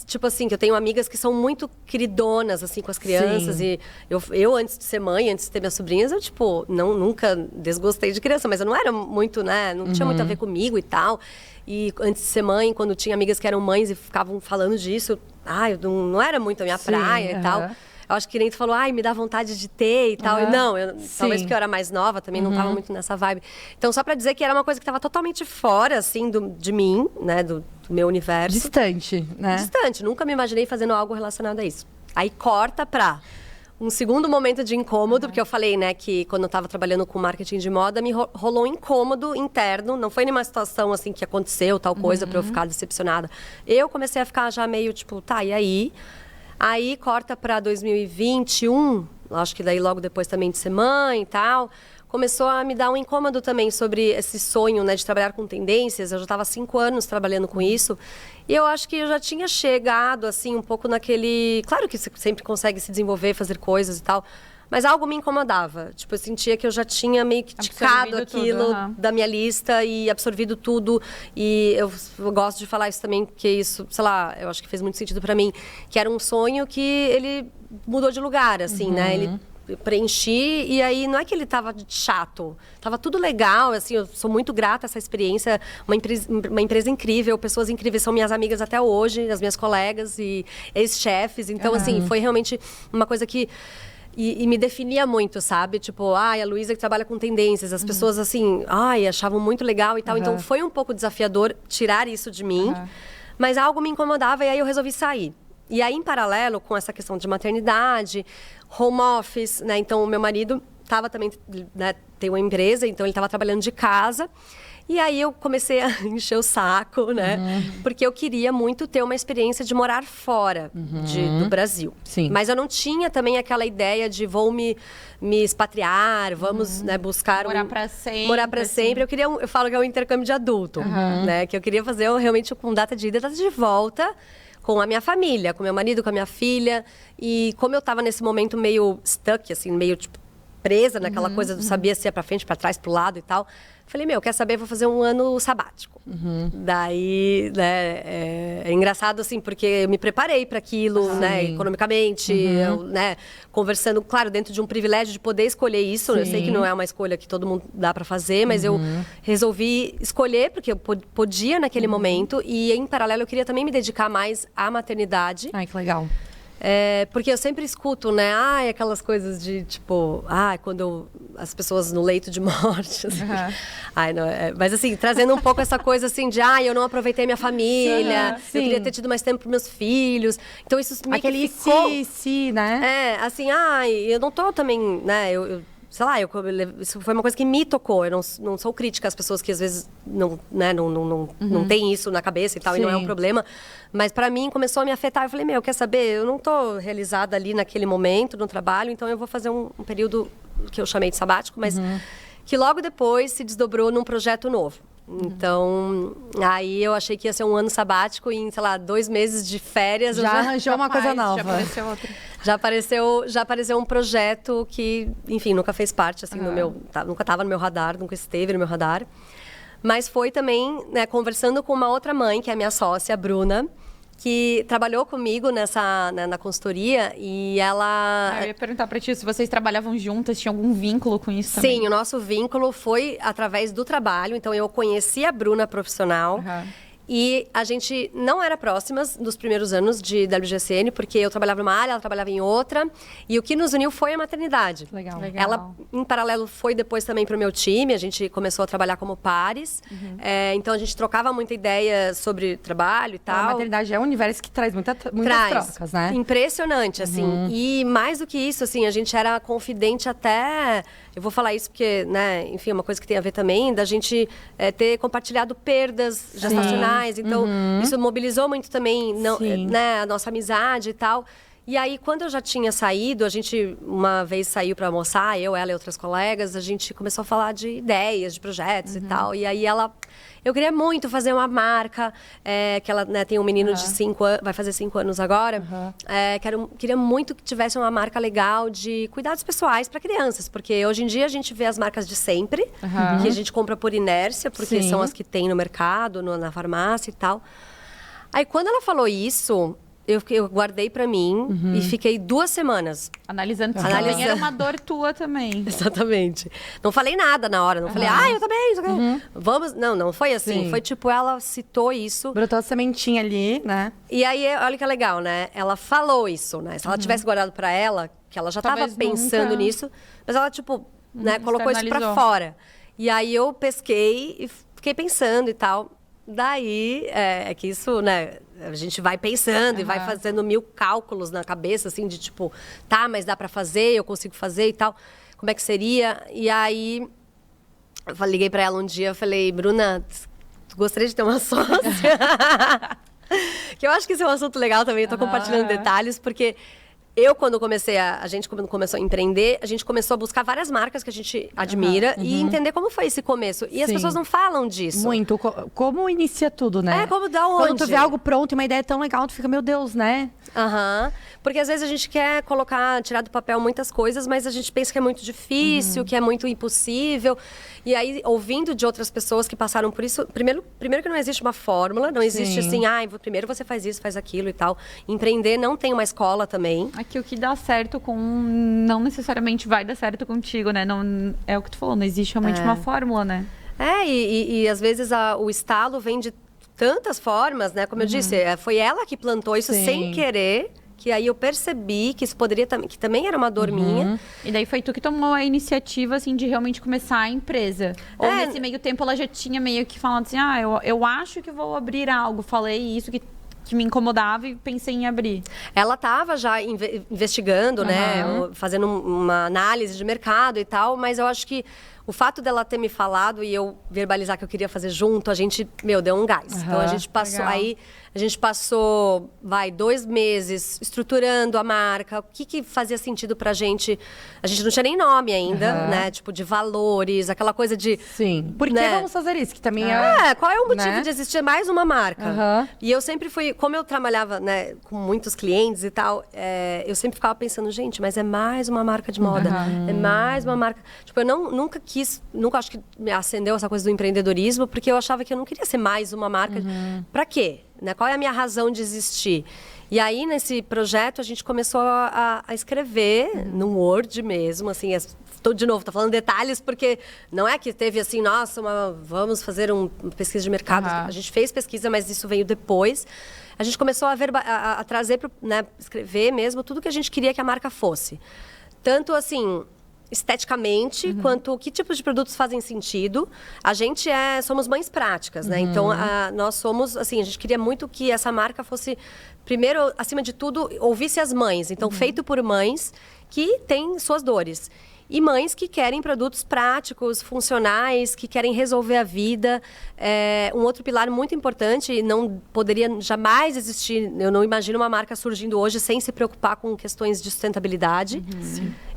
Tipo assim, que eu tenho amigas que são muito queridonas, assim, com as crianças. E eu, antes de ser mãe, antes de ter minhas sobrinhas, eu, tipo, nunca desgostei de criança. Mas eu não era muito, né? Não tinha muito a ver comigo e tal. E antes de ser mãe, quando tinha amigas que eram mães e ficavam falando disso... não era muito a minha praia e tal. Eu acho que nem tu falou, me dá vontade de ter e tal. E talvez porque eu era mais nova, também não tava muito nessa vibe. Então, só pra dizer que era uma coisa que tava totalmente fora, assim, de mim, né? Do meu universo. Distante, né? Distante. Nunca me imaginei fazendo algo relacionado a isso. Aí corta pra um segundo momento de incômodo, porque eu falei, né, que quando eu estava trabalhando com marketing de moda, me rolou um incômodo interno. Não foi nenhuma situação, assim, que aconteceu, tal coisa, pra eu ficar decepcionada. Eu comecei a ficar já meio, tipo, tá, e aí? Aí, corta pra 2021, acho que daí logo depois também de ser mãe e tal, começou a me dar um incômodo também sobre esse sonho, né, de trabalhar com tendências. Eu já estava há 5 anos trabalhando com isso. E eu acho que eu já tinha chegado, assim, um pouco naquele... Claro que você sempre consegue se desenvolver, fazer coisas e tal. Mas algo me incomodava. Tipo, eu sentia que eu já tinha meio que ticado aquilo da minha lista e absorvido tudo. E eu gosto de falar isso também, porque isso, sei lá, eu acho que fez muito sentido pra mim. Que era um sonho que ele mudou de lugar, assim, né? Ele... preenchi, e aí não é que ele tava chato, tava tudo legal, assim, eu sou muito grata a essa experiência, uma empresa incrível, pessoas incríveis, são minhas amigas até hoje, as minhas colegas e ex-chefes, então assim, foi realmente uma coisa que e me definia muito, sabe? Tipo, a Luísa que trabalha com tendências, as pessoas assim, achavam muito legal e tal, então foi um pouco desafiador tirar isso de mim, mas algo me incomodava e aí eu resolvi sair. E aí, em paralelo com essa questão de maternidade, home office, né? Então, o meu marido estava também, né, tem uma empresa, então ele estava trabalhando de casa. E aí eu comecei a encher o saco, né? Porque eu queria muito ter uma experiência de morar fora do Brasil. Sim. Mas eu não tinha também aquela ideia de vou me expatriar, vamos, né, buscar morar para sempre. Morar para sempre. Eu queria, eu falo que é um intercâmbio de adulto, né? Que eu queria fazer realmente com data de ida, data de volta, com a minha família, com meu marido, com a minha filha. E como eu estava nesse momento meio stuck, assim, meio tipo presa naquela coisa do sabia se ia para frente, para trás, para o lado e tal. Falei, quer saber, vou fazer um ano sabático. Daí, né, é engraçado, assim, porque eu me preparei para aquilo, né, economicamente, eu, né, conversando, claro, dentro de um privilégio de poder escolher isso. Eu sei que não é uma escolha que todo mundo dá para fazer, mas eu resolvi escolher, porque eu podia naquele momento, e em paralelo eu queria também me dedicar mais à maternidade. Ai, que legal. Porque eu sempre escuto, né? Aquelas coisas de, tipo... quando as pessoas no leito de morte. Assim. Não, mas, assim, trazendo um pouco essa coisa, assim, de... eu não aproveitei minha família. Eu queria ter tido mais tempo para meus filhos. Então, isso meio aquele que ficou... né? Assim, eu não tô também, né? Sei lá, isso foi uma coisa que me tocou. Eu não sou crítica às pessoas que às vezes não tem isso na cabeça e tal, e não é um problema. Mas pra mim começou a me afetar. Eu falei, quer saber? Eu não tô realizada ali naquele momento no trabalho, então eu vou fazer um período que eu chamei de sabático, mas que logo depois se desdobrou num projeto novo. Então, aí eu achei que ia ser um ano sabático e em, sei lá, 2 meses de férias... Já arranjou uma coisa nova. Já apareceu outra. Já apareceu um projeto que, enfim, nunca fez parte, assim, no meu... nunca estava no meu radar, nunca esteve no meu radar. Mas foi também, né, conversando com uma outra mãe, que é a minha sócia, a Bruna, que trabalhou comigo na consultoria e ela... Eu ia perguntar pra ti, se vocês trabalhavam juntas, tinha algum vínculo com isso também? Sim, o nosso vínculo foi através do trabalho. Então, eu conheci a Bruna profissional. E a gente não era próximas nos primeiros anos de WGSN, porque eu trabalhava numa área, ela trabalhava em outra. E o que nos uniu foi a maternidade. Legal. Ela, em paralelo, foi depois também para o meu time. A gente começou a trabalhar como pares. Então, a gente trocava muita ideia sobre trabalho e tal. A maternidade é um universo que traz muitas trocas, né? Impressionante, assim. E mais do que isso, assim, a gente era confidente até... Eu vou falar isso porque, né, enfim, é uma coisa que tem a ver também, da gente ter compartilhado perdas gestacionais. Então, isso mobilizou muito também, né, a nossa amizade e tal. E aí, quando eu já tinha saído, a gente uma vez saiu para almoçar, eu, ela e outras colegas, a gente começou a falar de ideias, de projetos e tal. E aí eu queria muito fazer uma marca, que ela, né, tem um menino de 5 anos, vai fazer 5 anos agora. Queria muito que tivesse uma marca legal de cuidados pessoais para crianças, porque hoje em dia a gente vê as marcas de sempre, que a gente compra por inércia, porque são as que tem no mercado, na farmácia e tal. Aí, quando ela falou isso... Eu guardei pra mim e fiquei 2 semanas. Analisando. Também era uma dor tua também. Exatamente. Não falei nada na hora. Não falei, eu também. Vamos. Não foi assim. Sim. Foi tipo, ela citou isso. Brotou a sementinha ali, né? E aí, olha que legal, né? Ela falou isso, né? Se ela tivesse guardado pra ela, que ela já tava pensando nisso, mas ela, tipo, né, colocou isso pra fora. E aí eu pesquei e fiquei pensando e tal. daí, é que isso, né, a gente vai pensando e vai fazendo 1000 cálculos na cabeça, assim, de tipo, tá, mas dá pra fazer, eu consigo fazer e tal, como é que seria? E aí, eu liguei pra ela um dia, eu falei, Bruna, tu gostaria de ter uma sócia? Que eu acho que isso é um assunto legal também, eu tô compartilhando detalhes, porque... quando a gente quando começou a empreender, a gente começou a buscar várias marcas que a gente admira e entender como foi esse começo. E as pessoas não falam disso. Muito. Como inicia tudo, né? Como da onde? Quando tu vê algo pronto e uma ideia tão legal, tu fica, meu Deus, né? Porque às vezes a gente quer tirar do papel muitas coisas, mas a gente pensa que é muito difícil, que é muito impossível. E aí, ouvindo de outras pessoas que passaram por isso, primeiro que não existe uma fórmula, não existe assim, primeiro você faz isso, faz aquilo e tal. Empreender não tem uma escola também. Aqui o que dá certo não necessariamente vai dar certo contigo, né? Não, é o que tu falou, não existe realmente uma fórmula, né? E às vezes o estalo vem de tantas formas, né? Como eu disse, foi ela que plantou isso sem querer, que aí eu percebi que isso que também era uma dor minha. E daí foi tu que tomou a iniciativa, assim, de realmente começar a empresa? Ou nesse meio tempo ela já tinha meio que falado assim, eu acho que vou abrir algo, falei isso que me incomodava e pensei em abrir. Ela estava já investigando, né? Fazendo uma análise de mercado e tal, mas eu acho que o fato dela ter me falado e eu verbalizar que eu queria fazer junto, a gente, deu um gás. Então a gente passou a gente passou, 2 meses estruturando a marca, o que fazia sentido pra gente. A gente não tinha nem nome ainda, né? Tipo, de valores, aquela coisa de... Sim. Por que vamos fazer isso? Que também qual é o motivo de existir mais uma marca? E eu sempre fui, como eu trabalhava, né, com muitos clientes e tal, eu sempre ficava pensando, gente, mas é mais uma marca de moda. É mais uma marca... Tipo, eu nunca acho que me acendeu essa coisa do empreendedorismo, porque eu achava que eu não queria ser mais uma marca. Pra quê? Né? Qual é a minha razão de existir? E aí, nesse projeto, a gente começou a escrever no Word mesmo, assim, de novo, tô falando detalhes, porque não é que teve assim, nossa, vamos fazer uma pesquisa de mercado. A gente fez pesquisa, mas isso veio depois. A gente começou a trazer, né, escrever mesmo tudo que a gente queria que a marca fosse. Tanto assim... esteticamente, quanto que tipos de produtos fazem sentido. A gente somos mães práticas, né? Então, nós somos, assim, a gente queria muito que essa marca fosse, primeiro, acima de tudo, ouvisse as mães. Então, feito por mães que têm suas dores. E mães que querem produtos práticos, funcionais, que querem resolver a vida. Um outro pilar muito importante, não poderia jamais existir, eu não imagino uma marca surgindo hoje sem se preocupar com questões de sustentabilidade.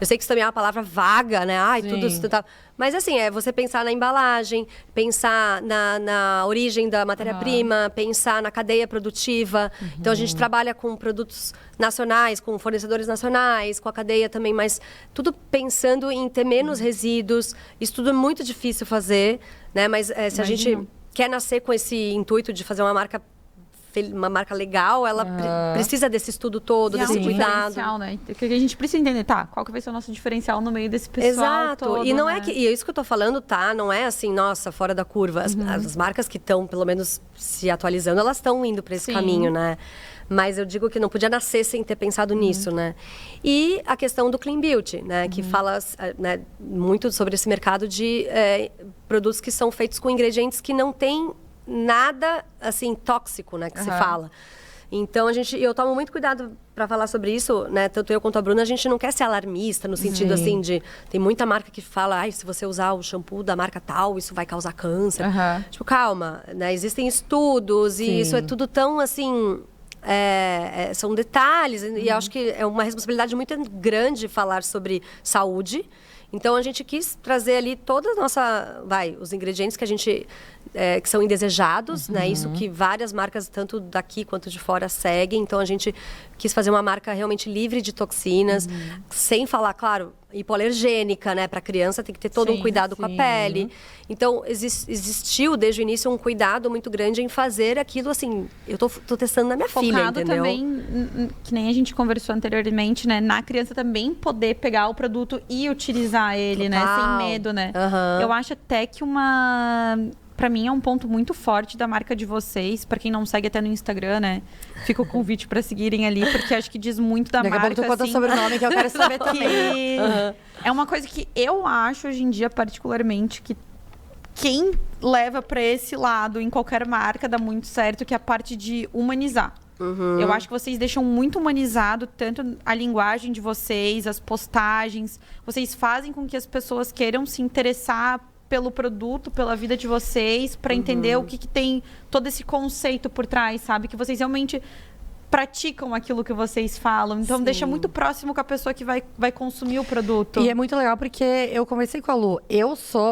Eu sei que isso também é uma palavra vaga, né? Tudo sustentável. Mas assim, você pensar na embalagem, pensar na origem da matéria-prima, pensar na cadeia produtiva. Então, a gente trabalha com produtos nacionais, com fornecedores nacionais, com a cadeia também, mas tudo pensando em ter menos resíduos. Isso tudo é muito difícil fazer, né? Mas se a gente quer nascer com esse intuito de fazer uma marca legal, ela precisa desse estudo todo, desse cuidado. Né? Que a gente precisa entender, qual que vai ser o nosso diferencial no meio desse pessoal. Exato. Todo, e não né? e é isso que eu tô falando, não é assim, nossa, fora da curva. As marcas que estão, pelo menos, se atualizando, elas estão indo para esse caminho, né? Mas eu digo que não podia nascer sem ter pensado nisso, né? E a questão do Clean Beauty, né? Que fala, né, muito sobre esse mercado de produtos que são feitos com ingredientes que não têm nada, assim, tóxico, né, que se fala. Então, eu tomo muito cuidado para falar sobre isso, né, tanto eu quanto a Bruna, a gente não quer ser alarmista, no sentido, assim, tem muita marca que fala, se você usar o shampoo da marca tal, isso vai causar câncer. Tipo, calma, né, existem estudos e isso é tudo tão, assim... são detalhes, e eu acho que é uma responsabilidade muito grande falar sobre saúde. Então, a gente quis trazer ali toda a nossa... os ingredientes que a gente... que são indesejados, né? Isso que várias marcas, tanto daqui quanto de fora, seguem. Então, a gente quis fazer uma marca realmente livre de toxinas, sem falar, claro, hipoalergênica, né? Para criança tem que ter todo um cuidado com a pele. Então, existiu desde o início um cuidado muito grande em fazer aquilo, assim... Eu tô testando na minha filha, entendeu? Também, que nem a gente conversou anteriormente, né? Na criança também poder pegar o produto e utilizar ele, né? Sem medo, né? Eu acho até que pra mim é um ponto muito forte da marca de vocês. Pra quem não segue até no Instagram, né? Fica o convite pra seguirem ali, porque acho que diz muito da marca. Daqui a pouco tu conta sobre o nome que eu quero saber também. É uma coisa que eu acho hoje em dia, particularmente, que quem leva para esse lado em qualquer marca dá muito certo, que é a parte de humanizar. Eu acho que vocês deixam muito humanizado tanto a linguagem de vocês, as postagens. Vocês fazem com que as pessoas queiram se interessar pelo produto, pela vida de vocês, para entender o que tem todo esse conceito por trás, sabe? Que vocês realmente praticam aquilo que vocês falam. Então, deixa muito próximo com a pessoa que vai consumir o produto. E é muito legal porque eu conversei com a Lu.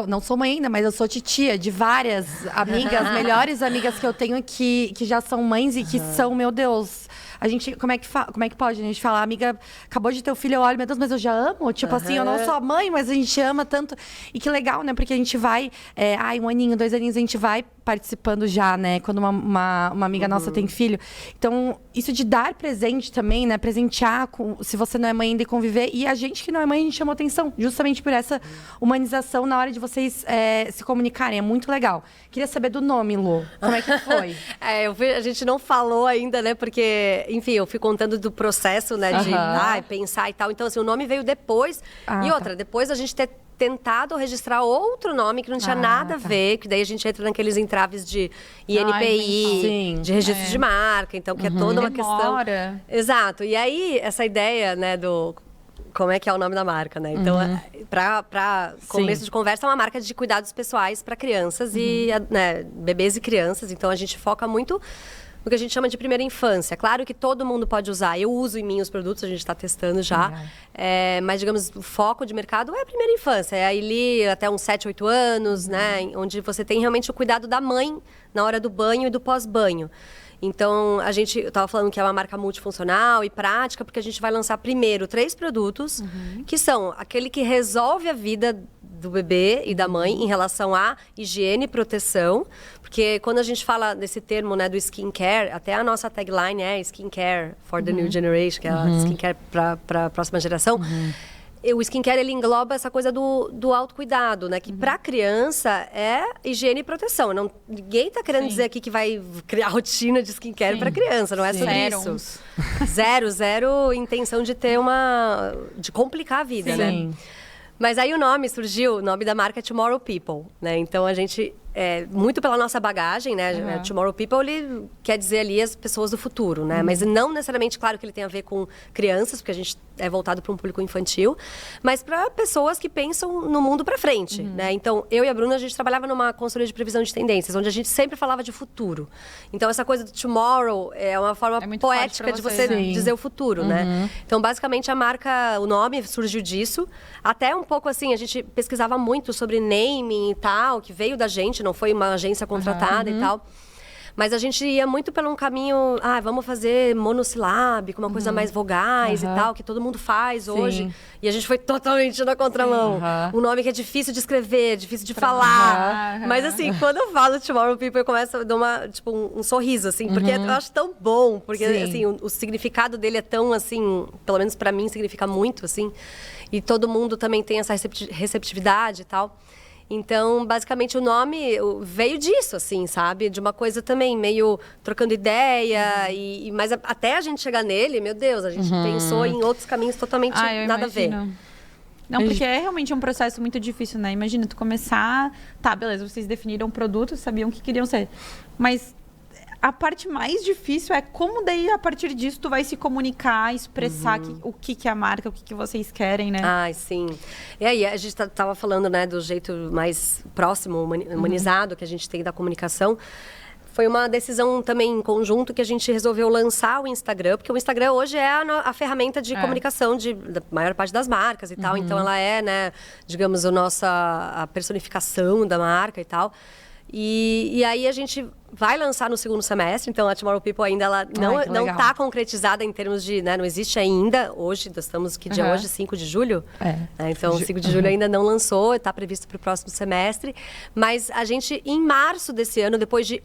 Não sou mãe ainda, mas eu sou titia de várias amigas, melhores amigas que eu tenho que já são mães e que são, meu Deus... A gente, como é que pode a gente falar? Amiga, acabou de ter o filho, eu olho, meu Deus, mas eu já amo. Tipo assim, eu não sou a mãe, mas a gente ama tanto. E que legal, né? Porque a gente vai... 1 aninho, 2 aninhos, a gente vai participando já, né? Quando uma amiga nossa tem filho. Então, isso de dar presente também, né? Presentear, se você não é mãe ainda, e conviver. E a gente que não é mãe, a gente chamou atenção. Justamente por essa humanização na hora de vocês se comunicarem. É muito legal. Queria saber do nome, Lu. Como é que foi? A gente não falou ainda, né? Porque, enfim, eu fui contando do processo, né? De pensar e tal. Então, assim, o nome veio depois. E outra, depois a gente ter tentado registrar outro nome que não tinha nada a ver, que daí a gente entra naqueles entraves de INPI, de registro de marca, então que é toda uma questão. Exato. E aí, essa ideia, né, do como é que é o nome da marca, né? Então, para começo de conversa, é uma marca de cuidados pessoais para crianças e bebês e crianças. Então, a gente foca muito no que a gente chama de primeira infância. Claro que todo mundo pode usar. Eu uso em mim os produtos, a gente está testando já. Mas, digamos, o foco de mercado é a primeira infância. É ali até uns 7, 8 anos, né? Onde você tem realmente o cuidado da mãe na hora do banho e do pós-banho. Então, eu estava falando que é uma marca multifuncional e prática, porque a gente vai lançar primeiro 3 produtos, que são aquele que resolve a vida do bebê e da mãe em relação à higiene e proteção. Porque quando a gente fala desse termo, né, do skincare, até a nossa tagline é skincare for the new generation, que é a skincare para a próxima geração. O skincare, ele engloba essa coisa do autocuidado, né? Que para criança é higiene e proteção. Ninguém está querendo dizer aqui que vai criar rotina de skincare para criança, não é sobre isso. Zero intenção de ter de complicar a vida, né? Mas aí o nome da marca é Tomorrow People, né? Então a gente, muito pela nossa bagagem, né? Tomorrow People, ele quer dizer ali as pessoas do futuro, né? Mas não necessariamente, claro que ele tem a ver com crianças, porque a gente é voltado para um público infantil, mas para pessoas que pensam no mundo para frente, né? Então, eu e a Bruna, a gente trabalhava numa consultoria de previsão de tendências, onde a gente sempre falava de futuro. Então, essa coisa do tomorrow é uma forma poética de você dizer o futuro, né? Então, basicamente, a marca, o nome surgiu disso. Até um pouco assim, a gente pesquisava muito sobre naming e tal, que veio da gente, não foi uma agência contratada e tal. Mas a gente ia muito pelo um caminho, vamos fazer monossilábico, uma coisa mais vogais e tal, que todo mundo faz hoje. E a gente foi totalmente na contramão. Um nome que é difícil de escrever, difícil de falar. Mas assim, quando eu falo Tomorrow People, eu começo a dar um sorriso, assim, porque eu acho tão bom. Porque, assim, o significado dele é tão, assim, pelo menos pra mim, significa muito, assim. E todo mundo também tem essa receptividade e tal. Então, basicamente, o nome veio disso, assim, sabe? De uma coisa também meio trocando ideia. Mas até a gente chegar nele, meu Deus, a gente pensou em outros caminhos totalmente nada a ver. Não, porque é realmente um processo muito difícil, né? Imagina, tu começar... Tá, beleza, vocês definiram o produto, sabiam o que queriam ser. Mas a parte mais difícil é como daí, a partir disso, tu vai se comunicar, expressar o que é a marca, o que vocês querem, né? Sim. E aí, a gente tava falando, né, do jeito mais próximo, humanizado que a gente tem da comunicação. Foi uma decisão também em conjunto que a gente resolveu lançar o Instagram, porque o Instagram hoje é a ferramenta de comunicação da maior parte das marcas e tal. Então, ela é, né, digamos, a personificação da marca e tal. E aí a gente vai lançar no segundo semestre, então a Tomorrow People ainda ela não está concretizada em termos de, né, não existe ainda, hoje, nós estamos, que dia hoje? 5 de julho? Então, 5 de julho ainda não lançou, está previsto para o próximo semestre, mas a gente, em março desse ano, depois de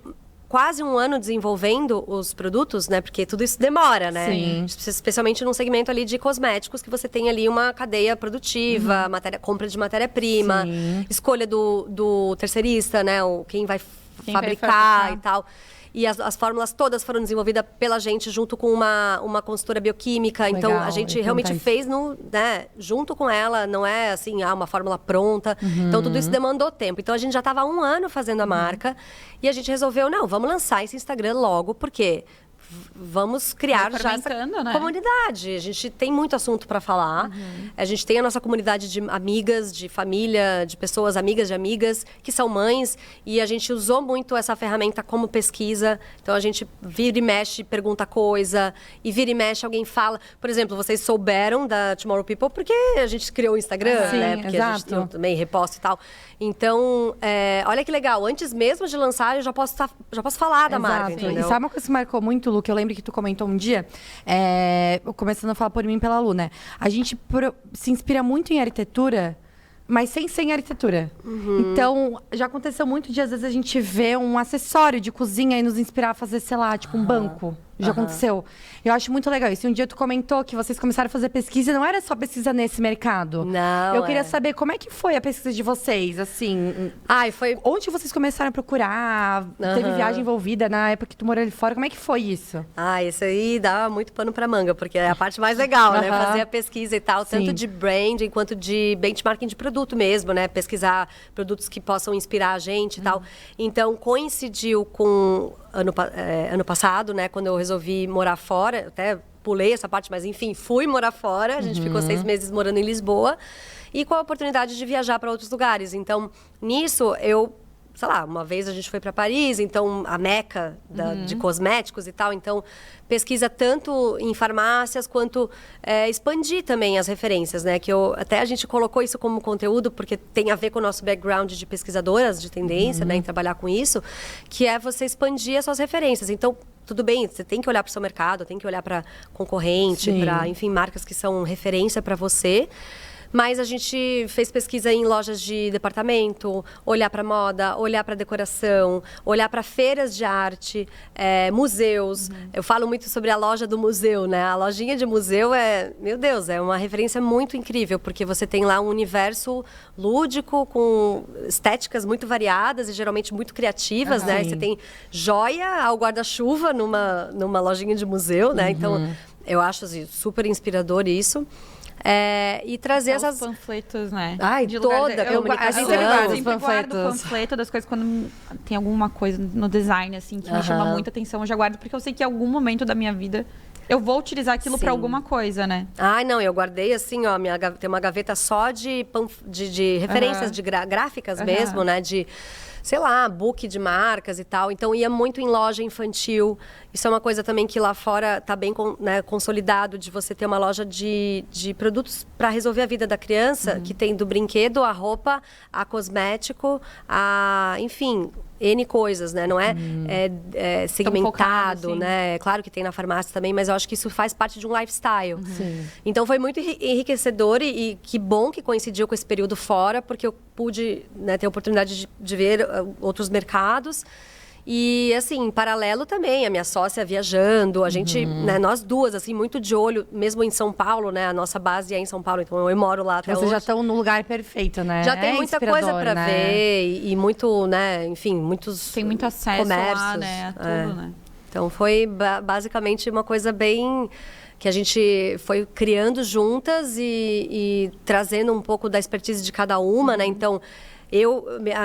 quase um ano desenvolvendo os produtos, né? Porque tudo isso demora, né? Sim. Especialmente num segmento ali de cosméticos, que você tem ali uma cadeia produtiva, compra de matéria-prima, escolha do terceirista, né? Quem vai fabricar e tal. e as fórmulas todas foram desenvolvidas pela gente junto com uma consultora bioquímica. Legal, Então, a gente realmente fez junto com ela, não é assim, uma fórmula pronta. Então, tudo isso demandou tempo. Então, a gente já estava há 1 ano fazendo a marca e a gente resolveu, não, vamos lançar esse Instagram logo, porque vamos criar já essa comunidade. A gente tem muito assunto para falar. A gente tem a nossa comunidade de amigas, de família, de pessoas amigas de amigas, que são mães. E a gente usou muito essa ferramenta como pesquisa. Então, a gente vira e mexe, pergunta coisa. E vira e mexe, alguém fala. Por exemplo, vocês souberam da Tomorrow People porque a gente criou o Instagram, Sim, né? Porque exato. a gente tem também reposta e tal. Então, olha que legal. Antes mesmo de lançar, eu já posso falar da marca, entendeu? E sabe uma coisa que marcou muito, Lu, que eu lembro que tu comentou um dia, começando a falar por mim e pela Lu, né? A gente se inspira muito em arquitetura, mas sem ser em arquitetura. Então, já aconteceu muito de, às vezes, a gente vê um acessório de cozinha e nos inspirar a fazer, sei lá, tipo um banco. Já aconteceu. Eu acho muito legal isso. E um dia tu comentou que vocês começaram a fazer pesquisa, não era só pesquisa nesse mercado. Não. Eu queria saber como é que foi a pesquisa de vocês, assim. Foi... Onde vocês começaram a procurar? Teve viagem envolvida na época que tu morou ali fora? Como é que foi isso? Isso aí dá muito pano pra manga, porque é a parte mais legal, né? Fazer a pesquisa e tal, tanto de branding quanto de benchmarking de produto mesmo, né? Pesquisar produtos que possam inspirar a gente e tal. Então, coincidiu com ano passado, né? Quando eu resolvi morar fora, até pulei essa parte, mas enfim, fui morar fora. A gente ficou 6 meses morando em Lisboa e com a oportunidade de viajar para outros lugares. Então, nisso, sei lá, uma vez a gente foi para Paris, então a meca de cosméticos e tal. Então, pesquisa tanto em farmácias quanto expandir também as referências, né? Que até a gente colocou isso como conteúdo porque tem a ver com o nosso background de pesquisadoras de tendência, né? Em trabalhar com isso, que é você expandir as suas referências. Então, tudo bem, você tem que olhar para o seu mercado, tem que olhar para concorrente, para, enfim, marcas que são referência para você. Mas a gente fez pesquisa em lojas de departamento, olhar para moda, olhar para decoração, olhar para feiras de arte, museus. Eu falo muito sobre a loja do museu, né? A lojinha de museu meu Deus, é uma referência muito incrível, porque você tem lá um universo lúdico com estéticas muito variadas e geralmente muito criativas, né? Você tem joia ao guarda-chuva numa lojinha de museu, né? Então, eu acho assim, super inspirador isso. E trazer essas... Os panfletos, né? De toda a comunicação. Eu sempre guardo o panfleto das coisas quando tem alguma coisa no design, assim, que me chama muita atenção. Eu já guardo, porque eu sei que em algum momento da minha vida eu vou utilizar aquilo para alguma coisa, né? Não, eu guardei assim, ó, tem uma gaveta só de referências de gráficas mesmo, né? De, sei lá, book de marcas e tal. Então, ia muito em loja infantil. Isso é uma coisa também que lá fora está bem consolidado, de você ter uma loja de produtos para resolver a vida da criança, que tem do brinquedo, a roupa, a cosmético, enfim... N coisas, né? Não é segmentado, focado, né? Claro que tem na farmácia também, mas eu acho que isso faz parte de um lifestyle. Então, foi muito enriquecedor e que bom que coincidiu com esse período fora, porque eu pude, né, ter a oportunidade de ver outros mercados. E, assim, em paralelo também, a minha sócia viajando, a gente, né, nós duas, assim, muito de olho, mesmo em São Paulo, né? A nossa base é em São Paulo, então eu moro lá até hoje. Vocês já estão no lugar perfeito, né? Já tem muita coisa para ver e muito, né, enfim, muitos tem muito acesso comércios, lá, né, a tudo, né? Então, foi basicamente uma coisa bem... que a gente foi criando juntas e trazendo um pouco da expertise de cada uma, né? Então...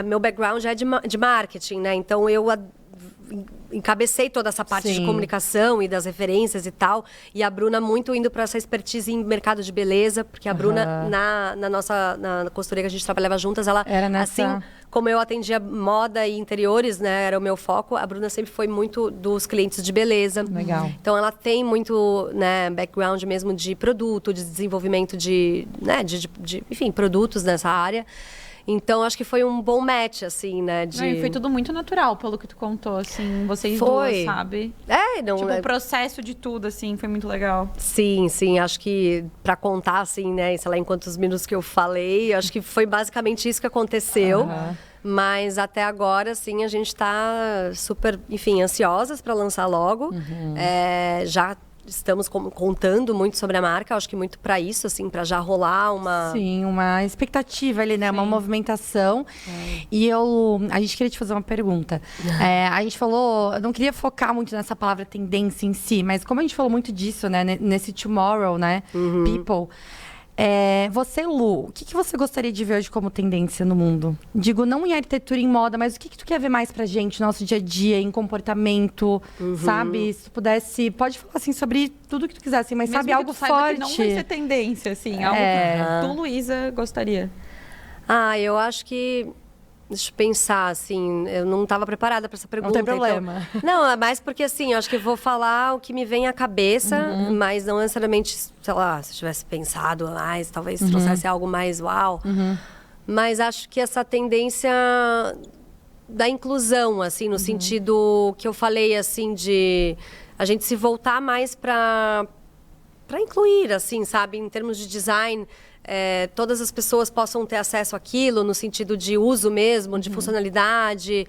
meu background é de marketing, né? Então, eu encabecei toda essa parte de comunicação e das referências e tal. E a Bruna muito indo para essa expertise em mercado de beleza, porque a Bruna, na consultoria que a gente trabalhava juntas, ela, era nessa... assim como eu atendia moda e interiores, né? Era o meu foco. A Bruna sempre foi muito dos clientes de beleza. Legal. Então, ela tem muito, né, background mesmo de produto, de desenvolvimento enfim, produtos nessa área. Então, acho que foi um bom match, assim, né? Foi tudo muito natural, pelo que tu contou, assim, vocês duas, sabe? O processo de tudo, assim, foi muito legal. Sim, acho que pra contar, assim, né, sei lá, em quantos minutos que eu falei, acho que foi basicamente isso que aconteceu. Mas até agora, assim, a gente tá super, enfim, ansiosas pra lançar logo. Já estamos contando muito sobre a marca, acho que muito para isso, assim, para já rolar uma... Sim, uma expectativa ali, né? Uma movimentação. E a gente queria te fazer uma pergunta. A gente falou, eu não queria focar muito nessa palavra tendência em si, mas como a gente falou muito disso, né? Nesse tomorrow, né? People. Você, Lu, o que você gostaria de ver hoje como tendência no mundo? Digo, não em arquitetura e em moda, mas o que tu quer ver mais pra gente no nosso dia a dia, em comportamento, sabe? Se tu pudesse, pode falar assim sobre tudo que tu quiser, assim, mas Mesmo sabe, que algo tu saiba forte. que não vai ser tendência, assim, algo que tu, Luísa, gostaria. Eu acho que... Deixa eu pensar, assim, eu não estava preparada para essa pergunta. Não tem problema. Então, não, é mais porque, assim, eu acho que eu vou falar o que me vem à cabeça, mas não necessariamente, sei lá, se eu tivesse pensado mais, talvez trouxesse algo mais uau. Mas acho que essa tendência da inclusão, assim, no sentido que eu falei, assim, de a gente se voltar mais para incluir, assim, sabe, em termos de design... todas as pessoas possam ter acesso àquilo no sentido de uso mesmo, de funcionalidade,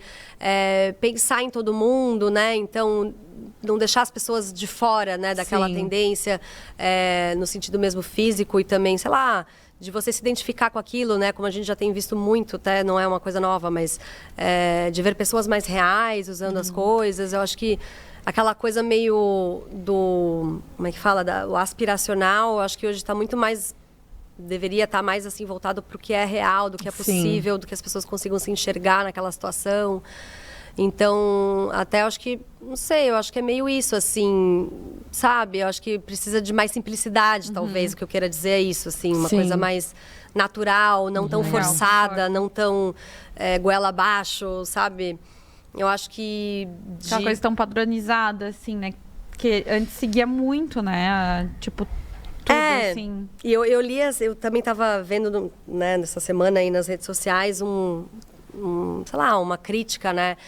pensar em todo mundo, né? Então, não deixar as pessoas de fora, né, daquela tendência, no sentido mesmo físico e também, sei lá, de você se identificar com aquilo, né? Como a gente já tem visto muito, até não é uma coisa nova, mas de ver pessoas mais reais usando as coisas. Eu acho que aquela coisa meio do... Como é que fala? O aspiracional, eu acho que hoje está muito mais... Deveria estar mais assim voltado para o que é real, do que é possível, do que as pessoas consigam se enxergar naquela situação. Então, até acho que, não sei, eu acho que é meio isso, assim, sabe? Eu acho que precisa de mais simplicidade, talvez, o que eu queira dizer é isso, assim, uma coisa mais natural, não tão forçada, não tão goela abaixo, sabe? Eu acho que... Aquela coisa tão padronizada, assim, né? Que antes seguia muito, né? Tipo... Tudo, assim. E eu li, eu também estava vendo, né, nessa semana aí nas redes sociais, sei lá, uma crítica, né,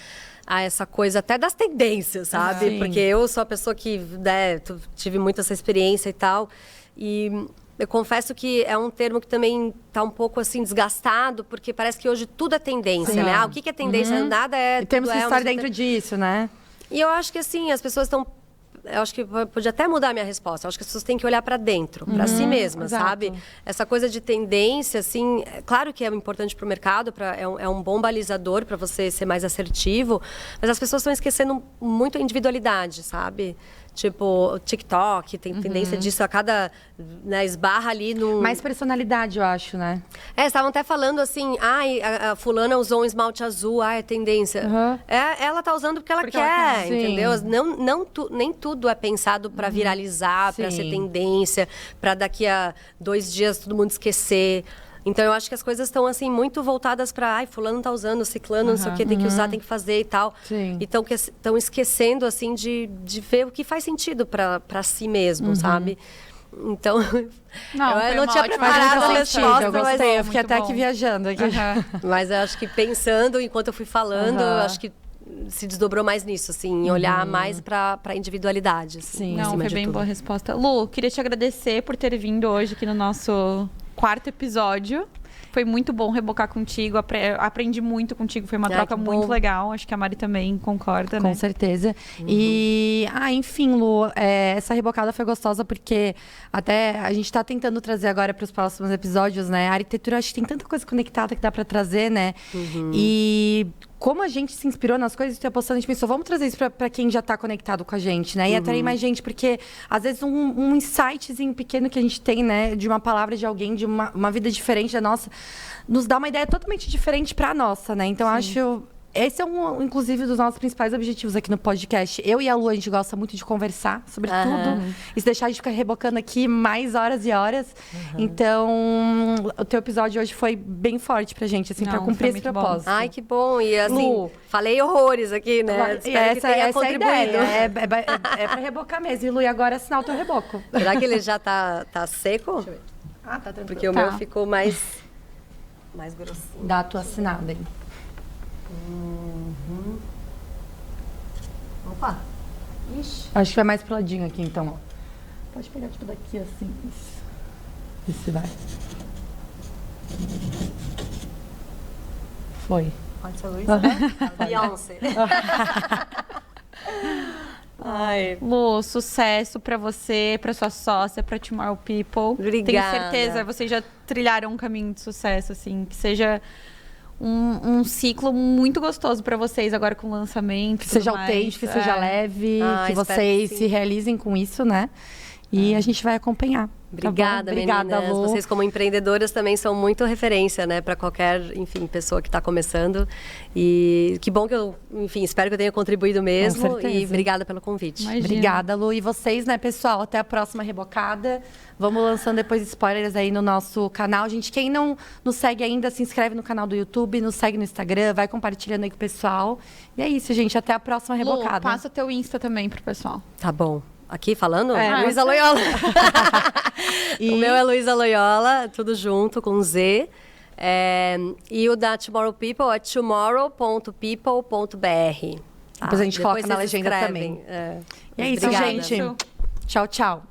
a essa coisa até das tendências, sabe? Porque eu sou a pessoa que, né, tive muito essa experiência e tal, e eu confesso que é um termo que também está um pouco, assim, desgastado, porque parece que hoje tudo é tendência, né? O que é tendência? Nada é... E temos que estar dentro disso, né? E eu acho que, assim, as pessoas estão... Eu acho que pode até mudar a minha resposta. Eu acho que as pessoas têm que olhar para dentro, para si mesmas, sabe? Essa coisa de tendência, assim, claro que é importante para o mercado, é um bom balizador para você ser mais assertivo, mas as pessoas estão esquecendo muito a individualidade, sabe? Tipo, o TikTok tem tendência disso a cada, né, esbarra ali no... Mais personalidade, eu acho, né? Estavam até falando assim, a fulana usou um esmalte azul, é tendência. Ela tá usando porque ela quer, entendeu? Nem tudo é pensado para viralizar, para ser tendência, para daqui a 2 dias todo mundo esquecer. Então, eu acho que as coisas estão, assim, muito voltadas para... fulano tá usando, ciclano, não sei o que, tem que usar, tem que fazer e tal. E estão esquecendo, assim, de ver o que faz sentido para si mesmo, sabe? Então, eu não tinha preparado a resposta, eu gostei, eu fiquei até aqui viajando. Aqui. Mas eu acho que pensando, enquanto eu fui falando, eu acho que se desdobrou mais nisso, assim, em olhar mais para a individualidade. Assim, não, foi bem boa resposta. Lu, queria te agradecer por ter vindo hoje aqui no nosso 4º episódio. Foi muito bom rebocar contigo, aprendi muito contigo, foi uma troca muito legal. Acho que a Mari também concorda, né? Com certeza. E, enfim, Lu, essa rebocada foi gostosa porque até a gente tá tentando trazer agora para os próximos episódios, né? A arquitetura, acho que tem tanta coisa conectada que dá para trazer, né? E como a gente se inspirou nas coisas que tu apostando, a gente pensou, vamos trazer isso para quem já tá conectado com a gente, né? E atrair mais gente, porque às vezes um insightzinho pequeno que a gente tem, né? De uma palavra de alguém, de uma vida diferente da nossa, nos dá uma ideia totalmente diferente pra nossa, né? Então, acho... Esse é inclusive, dos nossos principais objetivos aqui no podcast. Eu e a Lu, a gente gosta muito de conversar sobre tudo. E se deixar a gente ficar rebocando aqui mais horas e horas. Então, o teu episódio hoje foi bem forte pra gente, assim, pra cumprir esse propósito. Ai, que bom. E assim, Lu, falei horrores aqui, né? E essa é a ideia. É pra rebocar mesmo. E Lu, e agora assinar o teu reboco. Será que ele já tá seco? Deixa eu ver. Tá tranquilo. Porque o meu ficou mais grossinho. Dá a tua assinada aí. Opa! Ixi. Acho que vai mais pro ladinho aqui, então, ó. Pode pegar, tipo, daqui, assim. Isso vai. Foi. Pode ser Luísa? Beyoncé. Ai. Lu, sucesso pra você, pra sua sócia, pra Tomorrow People. Obrigada. Tenho certeza, vocês já trilharam um caminho de sucesso, assim, que seja um ciclo muito gostoso pra vocês agora com o lançamento. Que seja tudo autêntico, que mais. seja leve, que espero vocês que sim. se realizem com isso, né? E a gente vai acompanhar. Obrigada, tá bom? Obrigada, meninas. Lu. Vocês, como empreendedoras, também são muito referência, né? Para qualquer, enfim, pessoa que está começando. E que bom que eu, enfim, espero que eu tenha contribuído mesmo. certeza. E obrigada pelo convite. Imagina. Obrigada, Lu. E vocês, né, pessoal? Até a próxima Rebocada. Vamos lançando depois spoilers aí no nosso canal. Gente, quem não nos segue ainda, se inscreve no canal do YouTube, nos segue no Instagram, vai compartilhando aí com o pessoal. E é isso, gente. Até a próxima Lu, Rebocada. passa teu Insta também pro pessoal. Tá bom. Aqui falando? É, Luísa Loyola. O meu é Luísa Loyola, tudo junto, com Z. E o da Tomorrow People é tomorrow.people.br. Depois a gente coloca na legenda também. É. E é isso, Obrigada. gente. Tchau, tchau.